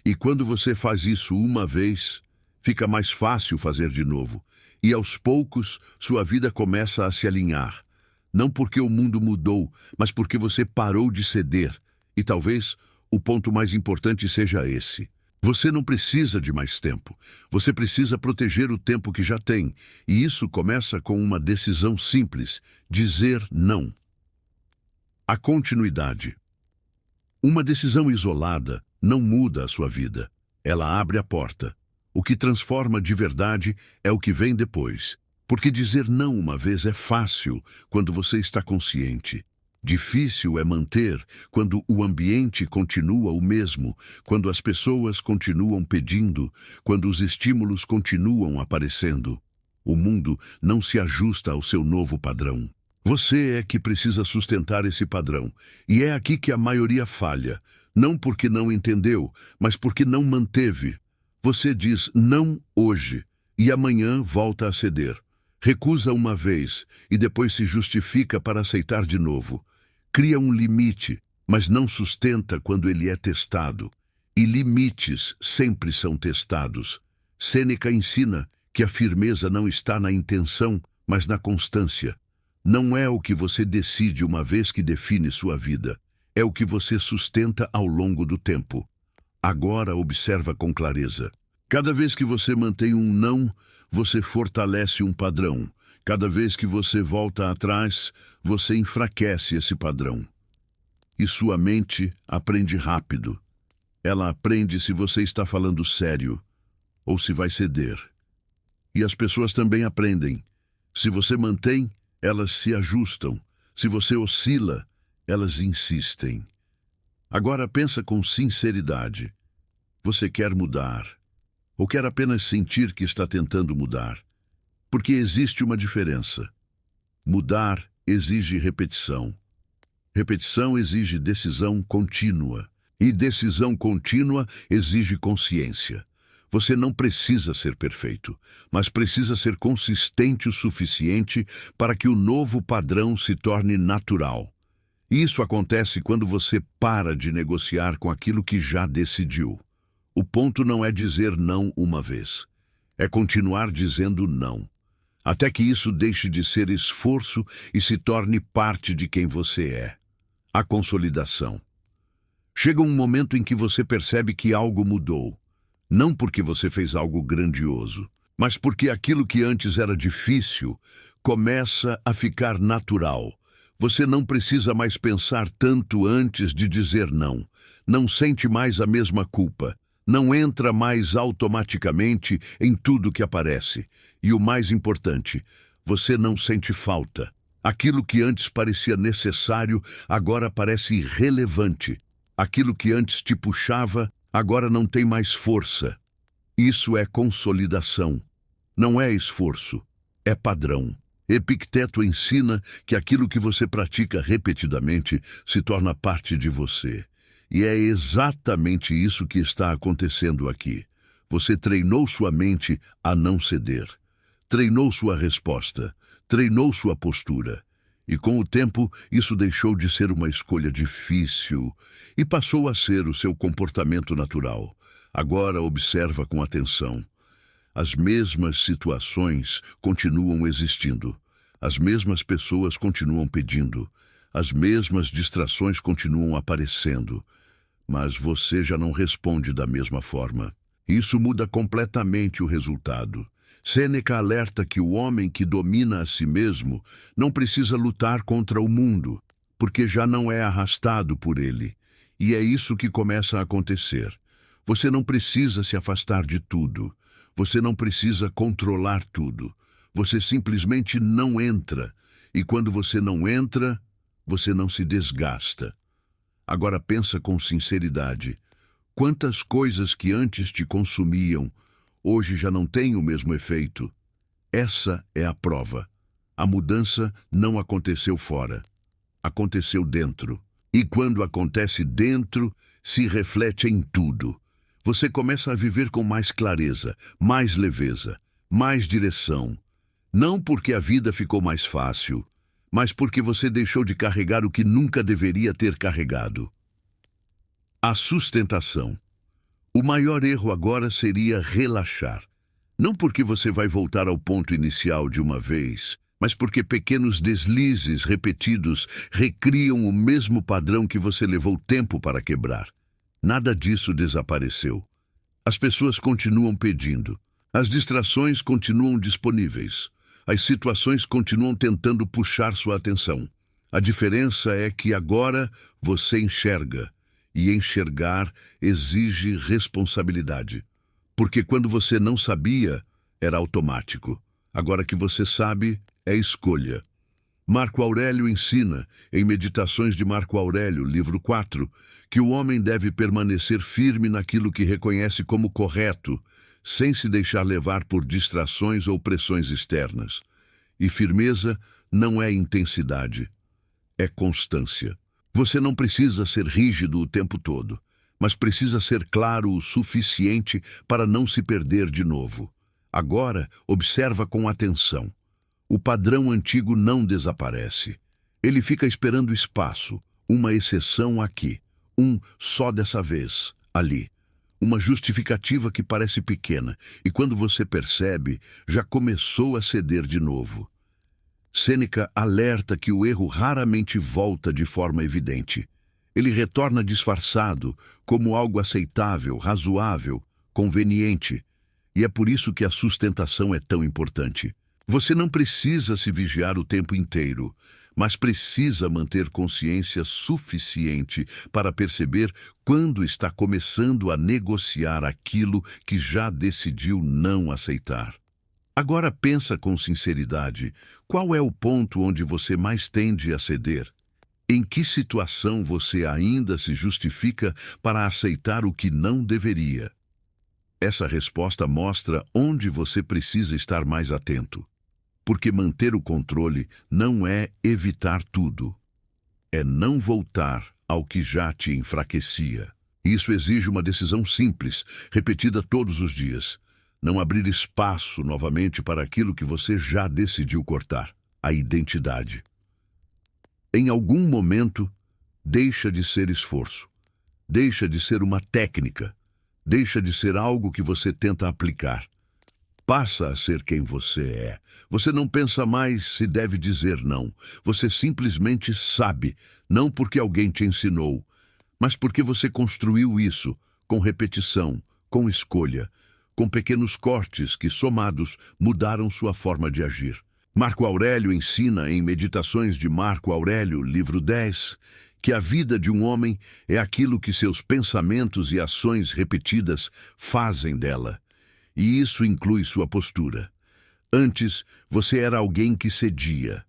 E quando você faz isso uma vez, fica mais fácil fazer de novo. E aos poucos, sua vida começa a se alinhar. Não porque o mundo mudou, mas porque você parou de ceder. E talvez o ponto mais importante seja esse. Você não precisa de mais tempo. Você precisa proteger o tempo que já tem. E isso começa com uma decisão simples: dizer não. A continuidade. Uma decisão isolada não muda a sua vida. Ela abre a porta. O que transforma de verdade é o que vem depois. Porque dizer não uma vez é fácil quando você está consciente. Difícil é manter quando o ambiente continua o mesmo, quando as pessoas continuam pedindo, quando os estímulos continuam aparecendo. O mundo não se ajusta ao seu novo padrão. Você é que precisa sustentar esse padrão. E é aqui que a maioria falha. Não porque não entendeu, mas porque não manteve. Você diz não hoje e amanhã volta a ceder. Recusa uma vez e depois se justifica para aceitar de novo. Cria um limite, mas não sustenta quando ele é testado. E limites sempre são testados. Sêneca ensina que a firmeza não está na intenção, mas na constância. Não é o que você decide uma vez que define sua vida. É o que você sustenta ao longo do tempo. Agora observa com clareza. Cada vez que você mantém um não, você fortalece um padrão. Cada vez que você volta atrás, você enfraquece esse padrão. E sua mente aprende rápido. Ela aprende se você está falando sério ou se vai ceder. E as pessoas também aprendem. Se você mantém, elas se ajustam. Se você oscila, elas insistem. Agora pensa com sinceridade. Você quer mudar? Ou quer apenas sentir que está tentando mudar? Porque existe uma diferença. Mudar exige repetição. Repetição exige decisão contínua. E decisão contínua exige consciência. Você não precisa ser perfeito, mas precisa ser consistente o suficiente para que o novo padrão se torne natural. Isso acontece quando você para de negociar com aquilo que já decidiu. O ponto não é dizer não uma vez. É continuar dizendo não. Até que isso deixe de ser esforço e se torne parte de quem você é. A consolidação. Chega um momento em que você percebe que algo mudou. Não porque você fez algo grandioso, mas porque aquilo que antes era difícil começa a ficar natural. Você não precisa mais pensar tanto antes de dizer não. Não sente mais a mesma culpa. Não entra mais automaticamente em tudo que aparece. E o mais importante, você não sente falta. Aquilo que antes parecia necessário, agora parece irrelevante. Aquilo que antes te puxava, agora não tem mais força. Isso é consolidação. Não é esforço, é padrão. Epicteto ensina que aquilo que você pratica repetidamente se torna parte de você. E é exatamente isso que está acontecendo aqui. Você treinou sua mente a não ceder. Treinou sua resposta. Treinou sua postura. E com o tempo, isso deixou de ser uma escolha difícil e passou a ser o seu comportamento natural. Agora observa com atenção. As mesmas situações continuam existindo. As mesmas pessoas continuam pedindo. As mesmas distrações continuam aparecendo. Mas você já não responde da mesma forma. Isso muda completamente o resultado. Sêneca alerta que o homem que domina a si mesmo não precisa lutar contra o mundo, porque já não é arrastado por ele. E é isso que começa a acontecer. Você não precisa se afastar de tudo. Você não precisa controlar tudo. Você simplesmente não entra. E quando você não entra, você não se desgasta. Agora pensa com sinceridade. Quantas coisas que antes te consumiam, hoje já não têm o mesmo efeito. Essa é a prova. A mudança não aconteceu fora, aconteceu dentro. E quando acontece dentro, se reflete em tudo. Você começa a viver com mais clareza, mais leveza, mais direção. Não porque a vida ficou mais fácil, mas porque você deixou de carregar o que nunca deveria ter carregado. A sustentação. O maior erro agora seria relaxar. Não porque você vai voltar ao ponto inicial de uma vez, mas porque pequenos deslizes repetidos recriam o mesmo padrão que você levou tempo para quebrar. Nada disso desapareceu. As pessoas continuam pedindo. As distrações continuam disponíveis. As situações continuam tentando puxar sua atenção. A diferença é que agora você enxerga. E enxergar exige responsabilidade. Porque quando você não sabia, era automático. Agora que você sabe, é escolha. Marco Aurélio ensina, em Meditações de Marco Aurélio, livro 4, que o homem deve permanecer firme naquilo que reconhece como correto, sem se deixar levar por distrações ou pressões externas. E firmeza não é intensidade, é constância. Você não precisa ser rígido o tempo todo, mas precisa ser claro o suficiente para não se perder de novo. Agora, observa com atenção. O padrão antigo não desaparece. Ele fica esperando espaço, uma exceção aqui, só dessa vez, ali. Uma justificativa que parece pequena, e quando você percebe, já começou a ceder de novo. Sêneca alerta que o erro raramente volta de forma evidente. Ele retorna disfarçado, como algo aceitável, razoável, conveniente. E é por isso que a sustentação é tão importante. Você não precisa se vigiar o tempo inteiro, mas precisa manter consciência suficiente para perceber quando está começando a negociar aquilo que já decidiu não aceitar. Agora pensa com sinceridade, qual é o ponto onde você mais tende a ceder? Em que situação você ainda se justifica para aceitar o que não deveria? Essa resposta mostra onde você precisa estar mais atento. Porque manter o controle não é evitar tudo. É não voltar ao que já te enfraquecia. Isso exige uma decisão simples, repetida todos os dias. Não abrir espaço novamente para aquilo que você já decidiu cortar, a identidade. Em algum momento, deixa de ser esforço. Deixa de ser uma técnica. Deixa de ser algo que você tenta aplicar. Passa a ser quem você é. Você não pensa mais se deve dizer não. Você simplesmente sabe, não porque alguém te ensinou, mas porque você construiu isso, com repetição, com escolha, com pequenos cortes que, somados, mudaram sua forma de agir. Marco Aurélio ensina em Meditações de Marco Aurélio, livro 10, que a vida de um homem é aquilo que seus pensamentos e ações repetidas fazem dela. E isso inclui sua postura. Antes, você era alguém que cedia,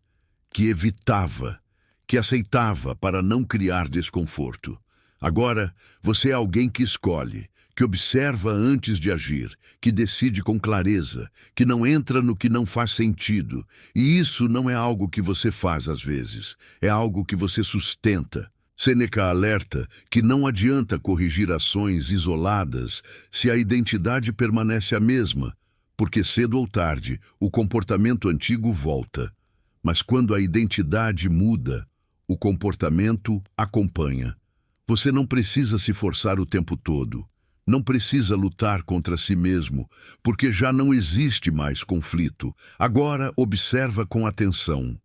que evitava, que aceitava para não criar desconforto. Agora, você é alguém que escolhe, que observa antes de agir, que decide com clareza, que não entra no que não faz sentido. E isso não é algo que você faz às vezes, é algo que você sustenta. Sêneca alerta que não adianta corrigir ações isoladas se a identidade permanece a mesma, porque cedo ou tarde o comportamento antigo volta. Mas quando a identidade muda, o comportamento acompanha. Você não precisa se forçar o tempo todo. Não precisa lutar contra si mesmo, porque já não existe mais conflito. Agora observa com atenção.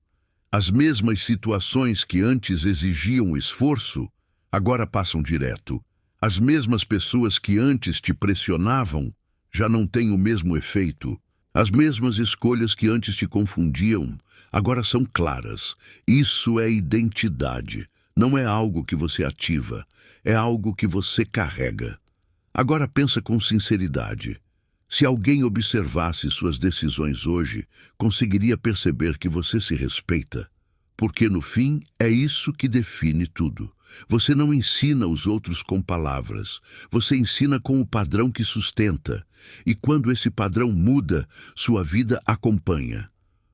As mesmas situações que antes exigiam esforço, agora passam direto. As mesmas pessoas que antes te pressionavam, já não têm o mesmo efeito. As mesmas escolhas que antes te confundiam, agora são claras. Isso é identidade. Não é algo que você ativa, é algo que você carrega. Agora pensa com sinceridade. Se alguém observasse suas decisões hoje, conseguiria perceber que você se respeita. Porque no fim é isso que define tudo. Você não ensina os outros com palavras, você ensina com o padrão que sustenta. E quando esse padrão muda, sua vida acompanha.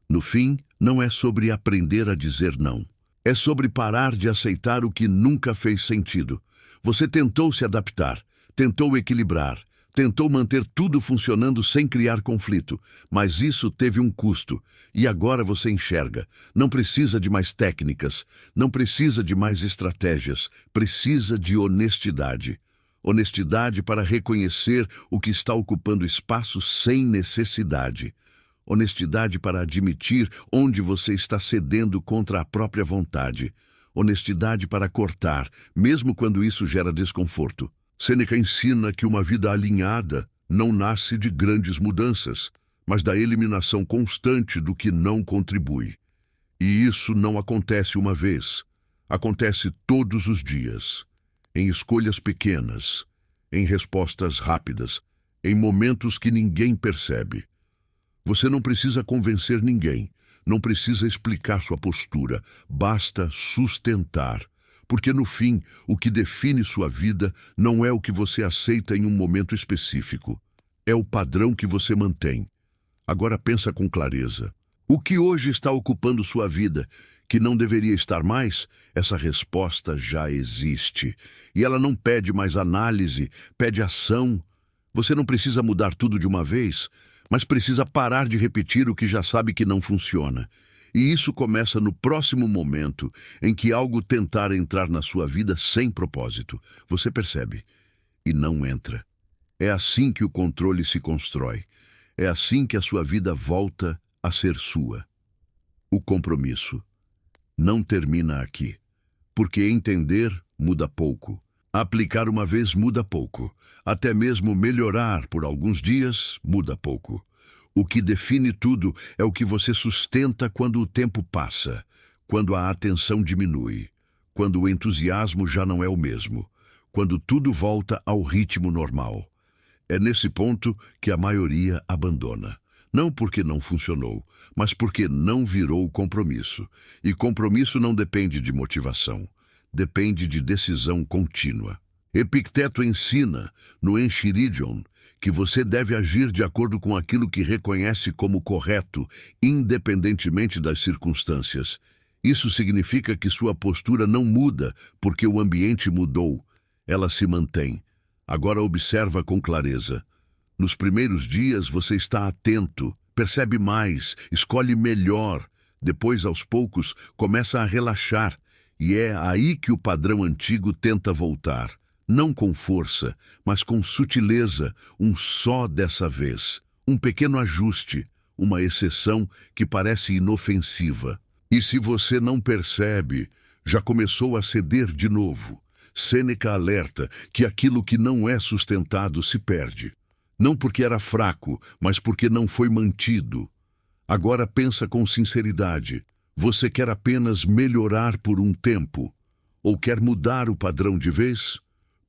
No fim, não é sobre aprender a dizer não. É sobre parar de aceitar o que nunca fez sentido. Você tentou se adaptar, tentou equilibrar, tentou manter tudo funcionando sem criar conflito, mas isso teve um custo. E agora você enxerga. Não precisa de mais técnicas, não precisa de mais estratégias, precisa de honestidade. Honestidade para reconhecer o que está ocupando espaço sem necessidade. Honestidade para admitir onde você está cedendo contra a própria vontade. Honestidade para cortar, mesmo quando isso gera desconforto. Sêneca ensina que uma vida alinhada não nasce de grandes mudanças, mas da eliminação constante do que não contribui. E isso não acontece uma vez, acontece todos os dias, em escolhas pequenas, em respostas rápidas, em momentos que ninguém percebe. Você não precisa convencer ninguém, não precisa explicar sua postura, basta sustentar. Porque no fim, o que define sua vida não é o que você aceita em um momento específico. É o padrão que você mantém. Agora pensa com clareza. O que hoje está ocupando sua vida, que não deveria estar mais? Essa resposta já existe. E ela não pede mais análise, pede ação. Você não precisa mudar tudo de uma vez, mas precisa parar de repetir o que já sabe que não funciona. E isso começa no próximo momento em que algo tentar entrar na sua vida sem propósito. Você percebe e não entra. É assim que o controle se constrói. É assim que a sua vida volta a ser sua. O compromisso não termina aqui, porque entender muda pouco. Aplicar uma vez muda pouco. Até mesmo melhorar por alguns dias muda pouco. O que define tudo é o que você sustenta quando o tempo passa, quando a atenção diminui, quando o entusiasmo já não é o mesmo, quando tudo volta ao ritmo normal. É nesse ponto que a maioria abandona. Não porque não funcionou, mas porque não virou compromisso. E compromisso não depende de motivação, depende de decisão contínua. Epicteto ensina, no Enchiridion, que você deve agir de acordo com aquilo que reconhece como correto, independentemente das circunstâncias. Isso significa que sua postura não muda porque o ambiente mudou. Ela se mantém. Agora observa com clareza. Nos primeiros dias você está atento, percebe mais, escolhe melhor. Depois, aos poucos, começa a relaxar. E é aí que o padrão antigo tenta voltar. Não com força, mas com sutileza, um só dessa vez. Um pequeno ajuste, uma exceção que parece inofensiva. E se você não percebe, já começou a ceder de novo. Sêneca alerta que aquilo que não é sustentado se perde. Não porque era fraco, mas porque não foi mantido. Agora pensa com sinceridade. Você quer apenas melhorar por um tempo? Ou quer mudar o padrão de vez?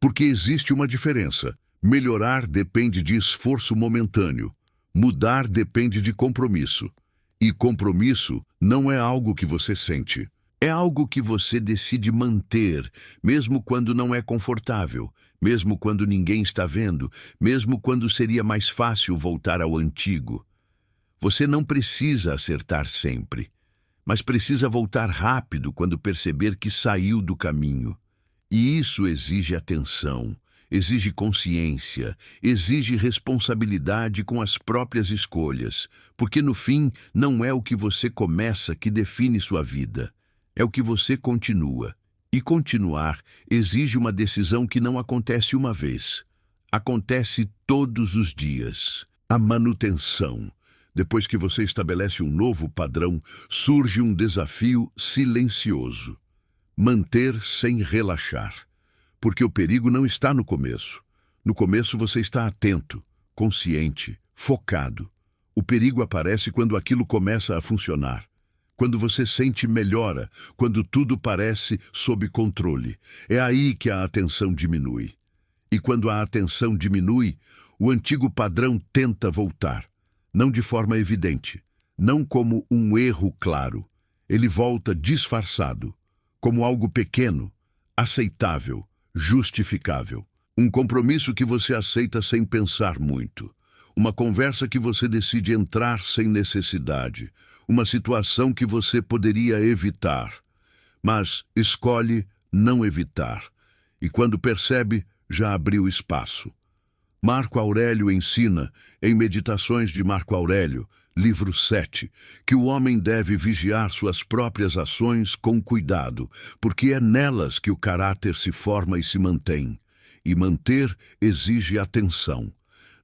Porque existe uma diferença. Melhorar depende de esforço momentâneo. Mudar depende de compromisso. E compromisso não é algo que você sente. É algo que você decide manter, mesmo quando não é confortável, mesmo quando ninguém está vendo, mesmo quando seria mais fácil voltar ao antigo. Você não precisa acertar sempre, mas precisa voltar rápido quando perceber que saiu do caminho. E isso exige atenção, exige consciência, exige responsabilidade com as próprias escolhas, porque no fim não é o que você começa que define sua vida, é o que você continua. E continuar exige uma decisão que não acontece uma vez, acontece todos os dias. A manutenção. Depois que você estabelece um novo padrão, surge um desafio silencioso. Manter sem relaxar. Porque o perigo não está no começo. No começo você está atento, consciente, focado. O perigo aparece quando aquilo começa a funcionar. Quando você sente melhora, quando tudo parece sob controle. É aí que a atenção diminui. E quando a atenção diminui, o antigo padrão tenta voltar. Não de forma evidente, não como um erro claro. Ele volta disfarçado, como algo pequeno, aceitável, justificável. Um compromisso que você aceita sem pensar muito. Uma conversa que você decide entrar sem necessidade. Uma situação que você poderia evitar, mas escolhe não evitar. E quando percebe, já abriu espaço. Marco Aurélio ensina, em Meditações de Marco Aurélio, livro 7, que o homem deve vigiar suas próprias ações com cuidado, porque é nelas que o caráter se forma e se mantém. E manter exige atenção.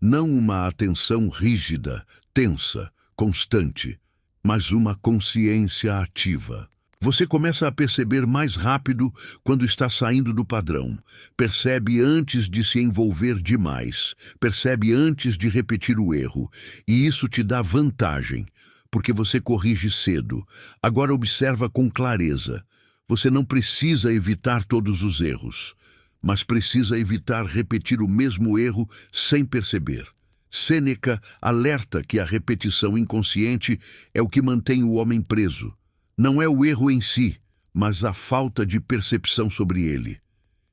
Não uma atenção rígida, tensa, constante, mas uma consciência ativa. Você começa a perceber mais rápido quando está saindo do padrão. Percebe antes de se envolver demais. Percebe antes de repetir o erro. E isso te dá vantagem, porque você corrige cedo. Agora observa com clareza. Você não precisa evitar todos os erros, mas precisa evitar repetir o mesmo erro sem perceber. Sêneca alerta que a repetição inconsciente é o que mantém o homem preso. Não é o erro em si, mas a falta de percepção sobre ele.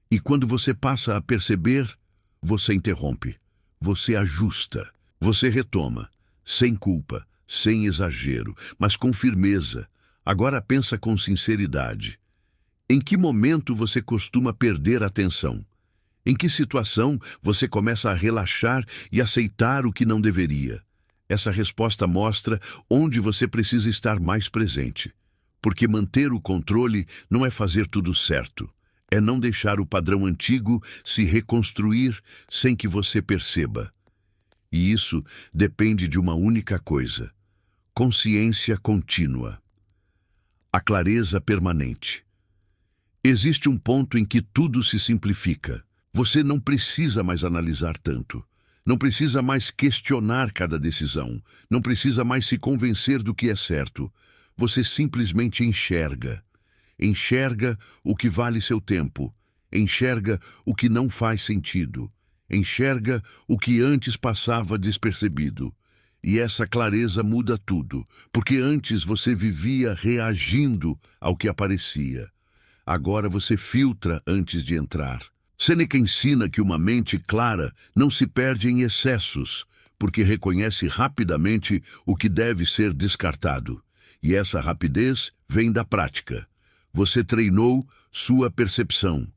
E quando você passa a perceber, você interrompe, você ajusta, você retoma, sem culpa, sem exagero, mas com firmeza. Agora pensa com sinceridade. Em que momento você costuma perder a atenção? Em que situação você começa a relaxar e aceitar o que não deveria? Essa resposta mostra onde você precisa estar mais presente. Porque manter o controle não é fazer tudo certo. É não deixar o padrão antigo se reconstruir sem que você perceba. E isso depende de uma única coisa: consciência contínua. A clareza permanente. Existe um ponto em que tudo se simplifica. Você não precisa mais analisar tanto. Não precisa mais questionar cada decisão. Não precisa mais se convencer do que é certo. Você simplesmente enxerga. Enxerga o que vale seu tempo. Enxerga o que não faz sentido. Enxerga o que antes passava despercebido. E essa clareza muda tudo, porque antes você vivia reagindo ao que aparecia. Agora você filtra antes de entrar. Sêneca ensina que uma mente clara não se perde em excessos, porque reconhece rapidamente o que deve ser descartado. E essa rapidez vem da prática. Você treinou sua percepção,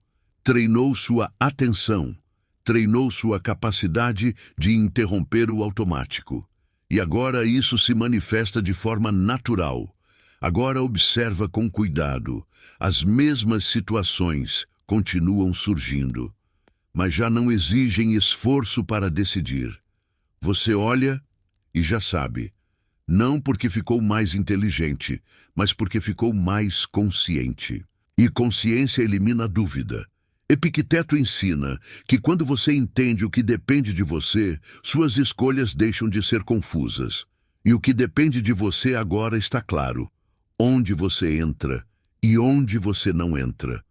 treinou sua atenção, treinou sua capacidade de interromper o automático. E agora isso se manifesta de forma natural. Agora observa com cuidado. As mesmas situações continuam surgindo, mas já não exigem esforço para decidir. Você olha e já sabe. Não porque ficou mais inteligente, mas porque ficou mais consciente. E consciência elimina dúvida. Epicteto ensina que quando você entende o que depende de você, suas escolhas deixam de ser confusas. E o que depende de você agora está claro. Onde você entra e onde você não entra.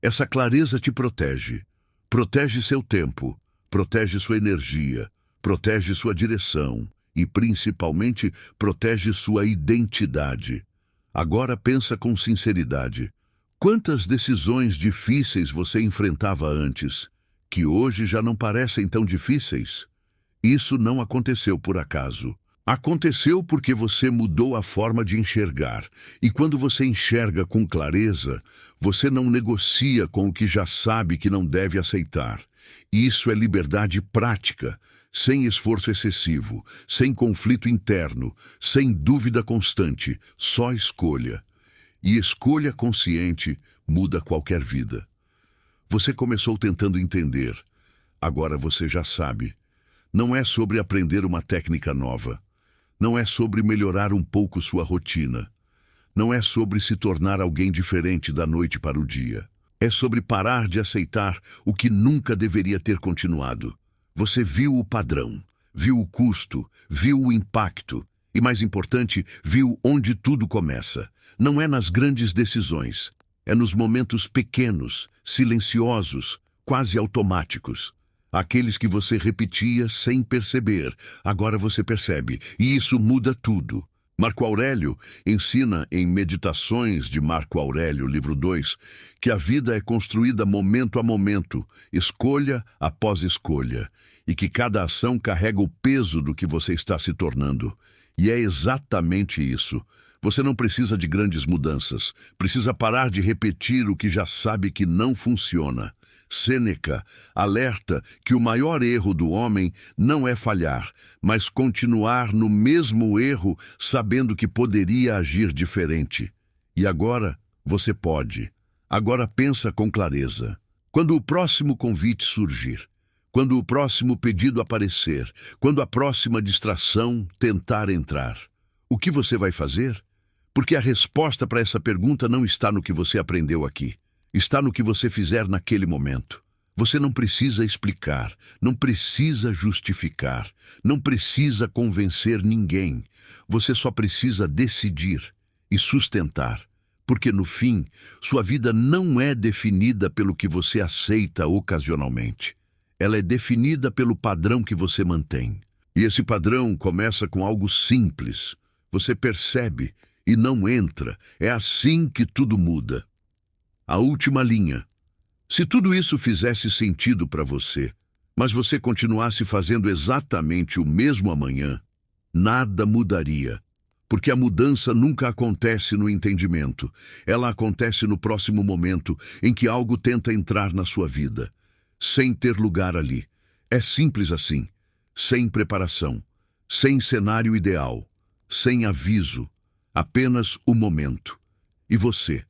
Essa clareza te protege. Protege seu tempo, protege sua energia, protege sua direção. E, principalmente, protege sua identidade. Agora pensa com sinceridade. Quantas decisões difíceis você enfrentava antes, que hoje já não parecem tão difíceis? Isso não aconteceu por acaso. Aconteceu porque você mudou a forma de enxergar. E quando você enxerga com clareza, você não negocia com o que já sabe que não deve aceitar. Isso é liberdade prática. Sem esforço excessivo, sem conflito interno, sem dúvida constante, só escolha. E escolha consciente muda qualquer vida. Você começou tentando entender. Agora você já sabe. Não é sobre aprender uma técnica nova. Não é sobre melhorar um pouco sua rotina. Não é sobre se tornar alguém diferente da noite para o dia. É sobre parar de aceitar o que nunca deveria ter continuado. Você viu o padrão, viu o custo, viu o impacto e, mais importante, viu onde tudo começa. Não é nas grandes decisões, é nos momentos pequenos, silenciosos, quase automáticos. Aqueles que você repetia sem perceber, agora você percebe, e isso muda tudo. Marco Aurélio ensina em Meditações de Marco Aurélio, livro 2, que a vida é construída momento a momento, escolha após escolha, e que cada ação carrega o peso do que você está se tornando. E é exatamente isso. Você não precisa de grandes mudanças, precisa parar de repetir o que já sabe que não funciona. Sêneca alerta que o maior erro do homem não é falhar, mas continuar no mesmo erro sabendo que poderia agir diferente. E agora você pode. Agora pensa com clareza. Quando o próximo convite surgir, quando o próximo pedido aparecer, quando a próxima distração tentar entrar, o que você vai fazer? Porque a resposta para essa pergunta não está no que você aprendeu aqui. Está no que você fizer naquele momento. Você não precisa explicar, não precisa justificar, não precisa convencer ninguém. Você só precisa decidir e sustentar. Porque no fim, sua vida não é definida pelo que você aceita ocasionalmente. Ela é definida pelo padrão que você mantém. E esse padrão começa com algo simples. Você percebe e não entra. É assim que tudo muda. A última linha. Se tudo isso fizesse sentido para você, mas você continuasse fazendo exatamente o mesmo amanhã, nada mudaria. Porque a mudança nunca acontece no entendimento. Ela acontece no próximo momento em que algo tenta entrar na sua vida, sem ter lugar ali. É simples assim. Sem preparação, sem cenário ideal, sem aviso, apenas o momento. E você?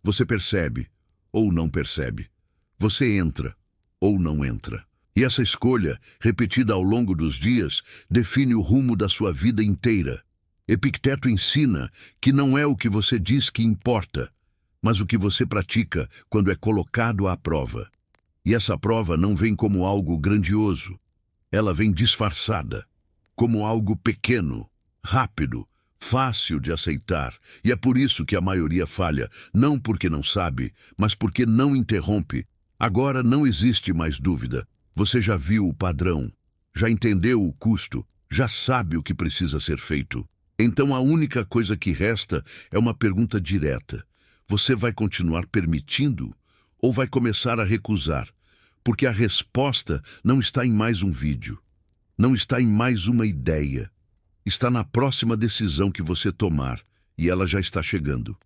Você percebe ou não percebe? Você entra ou não entra? E essa escolha, repetida ao longo dos dias, define o rumo da sua vida inteira. Epicteto ensina que não é o que você diz que importa, mas o que você pratica quando é colocado à prova. E essa prova não vem como algo grandioso. Ela vem disfarçada, como algo pequeno, rápido, fácil de aceitar, e é por isso que a maioria falha, não porque não sabe, mas porque não interrompe. Agora não existe mais dúvida. Você já viu o padrão, já entendeu o custo, já sabe o que precisa ser feito. Então a única coisa que resta é uma pergunta direta. Você vai continuar permitindo ou vai começar a recusar? Porque a resposta não está em mais um vídeo, não está em mais uma ideia. Está na próxima decisão que você tomar, e ela já está chegando.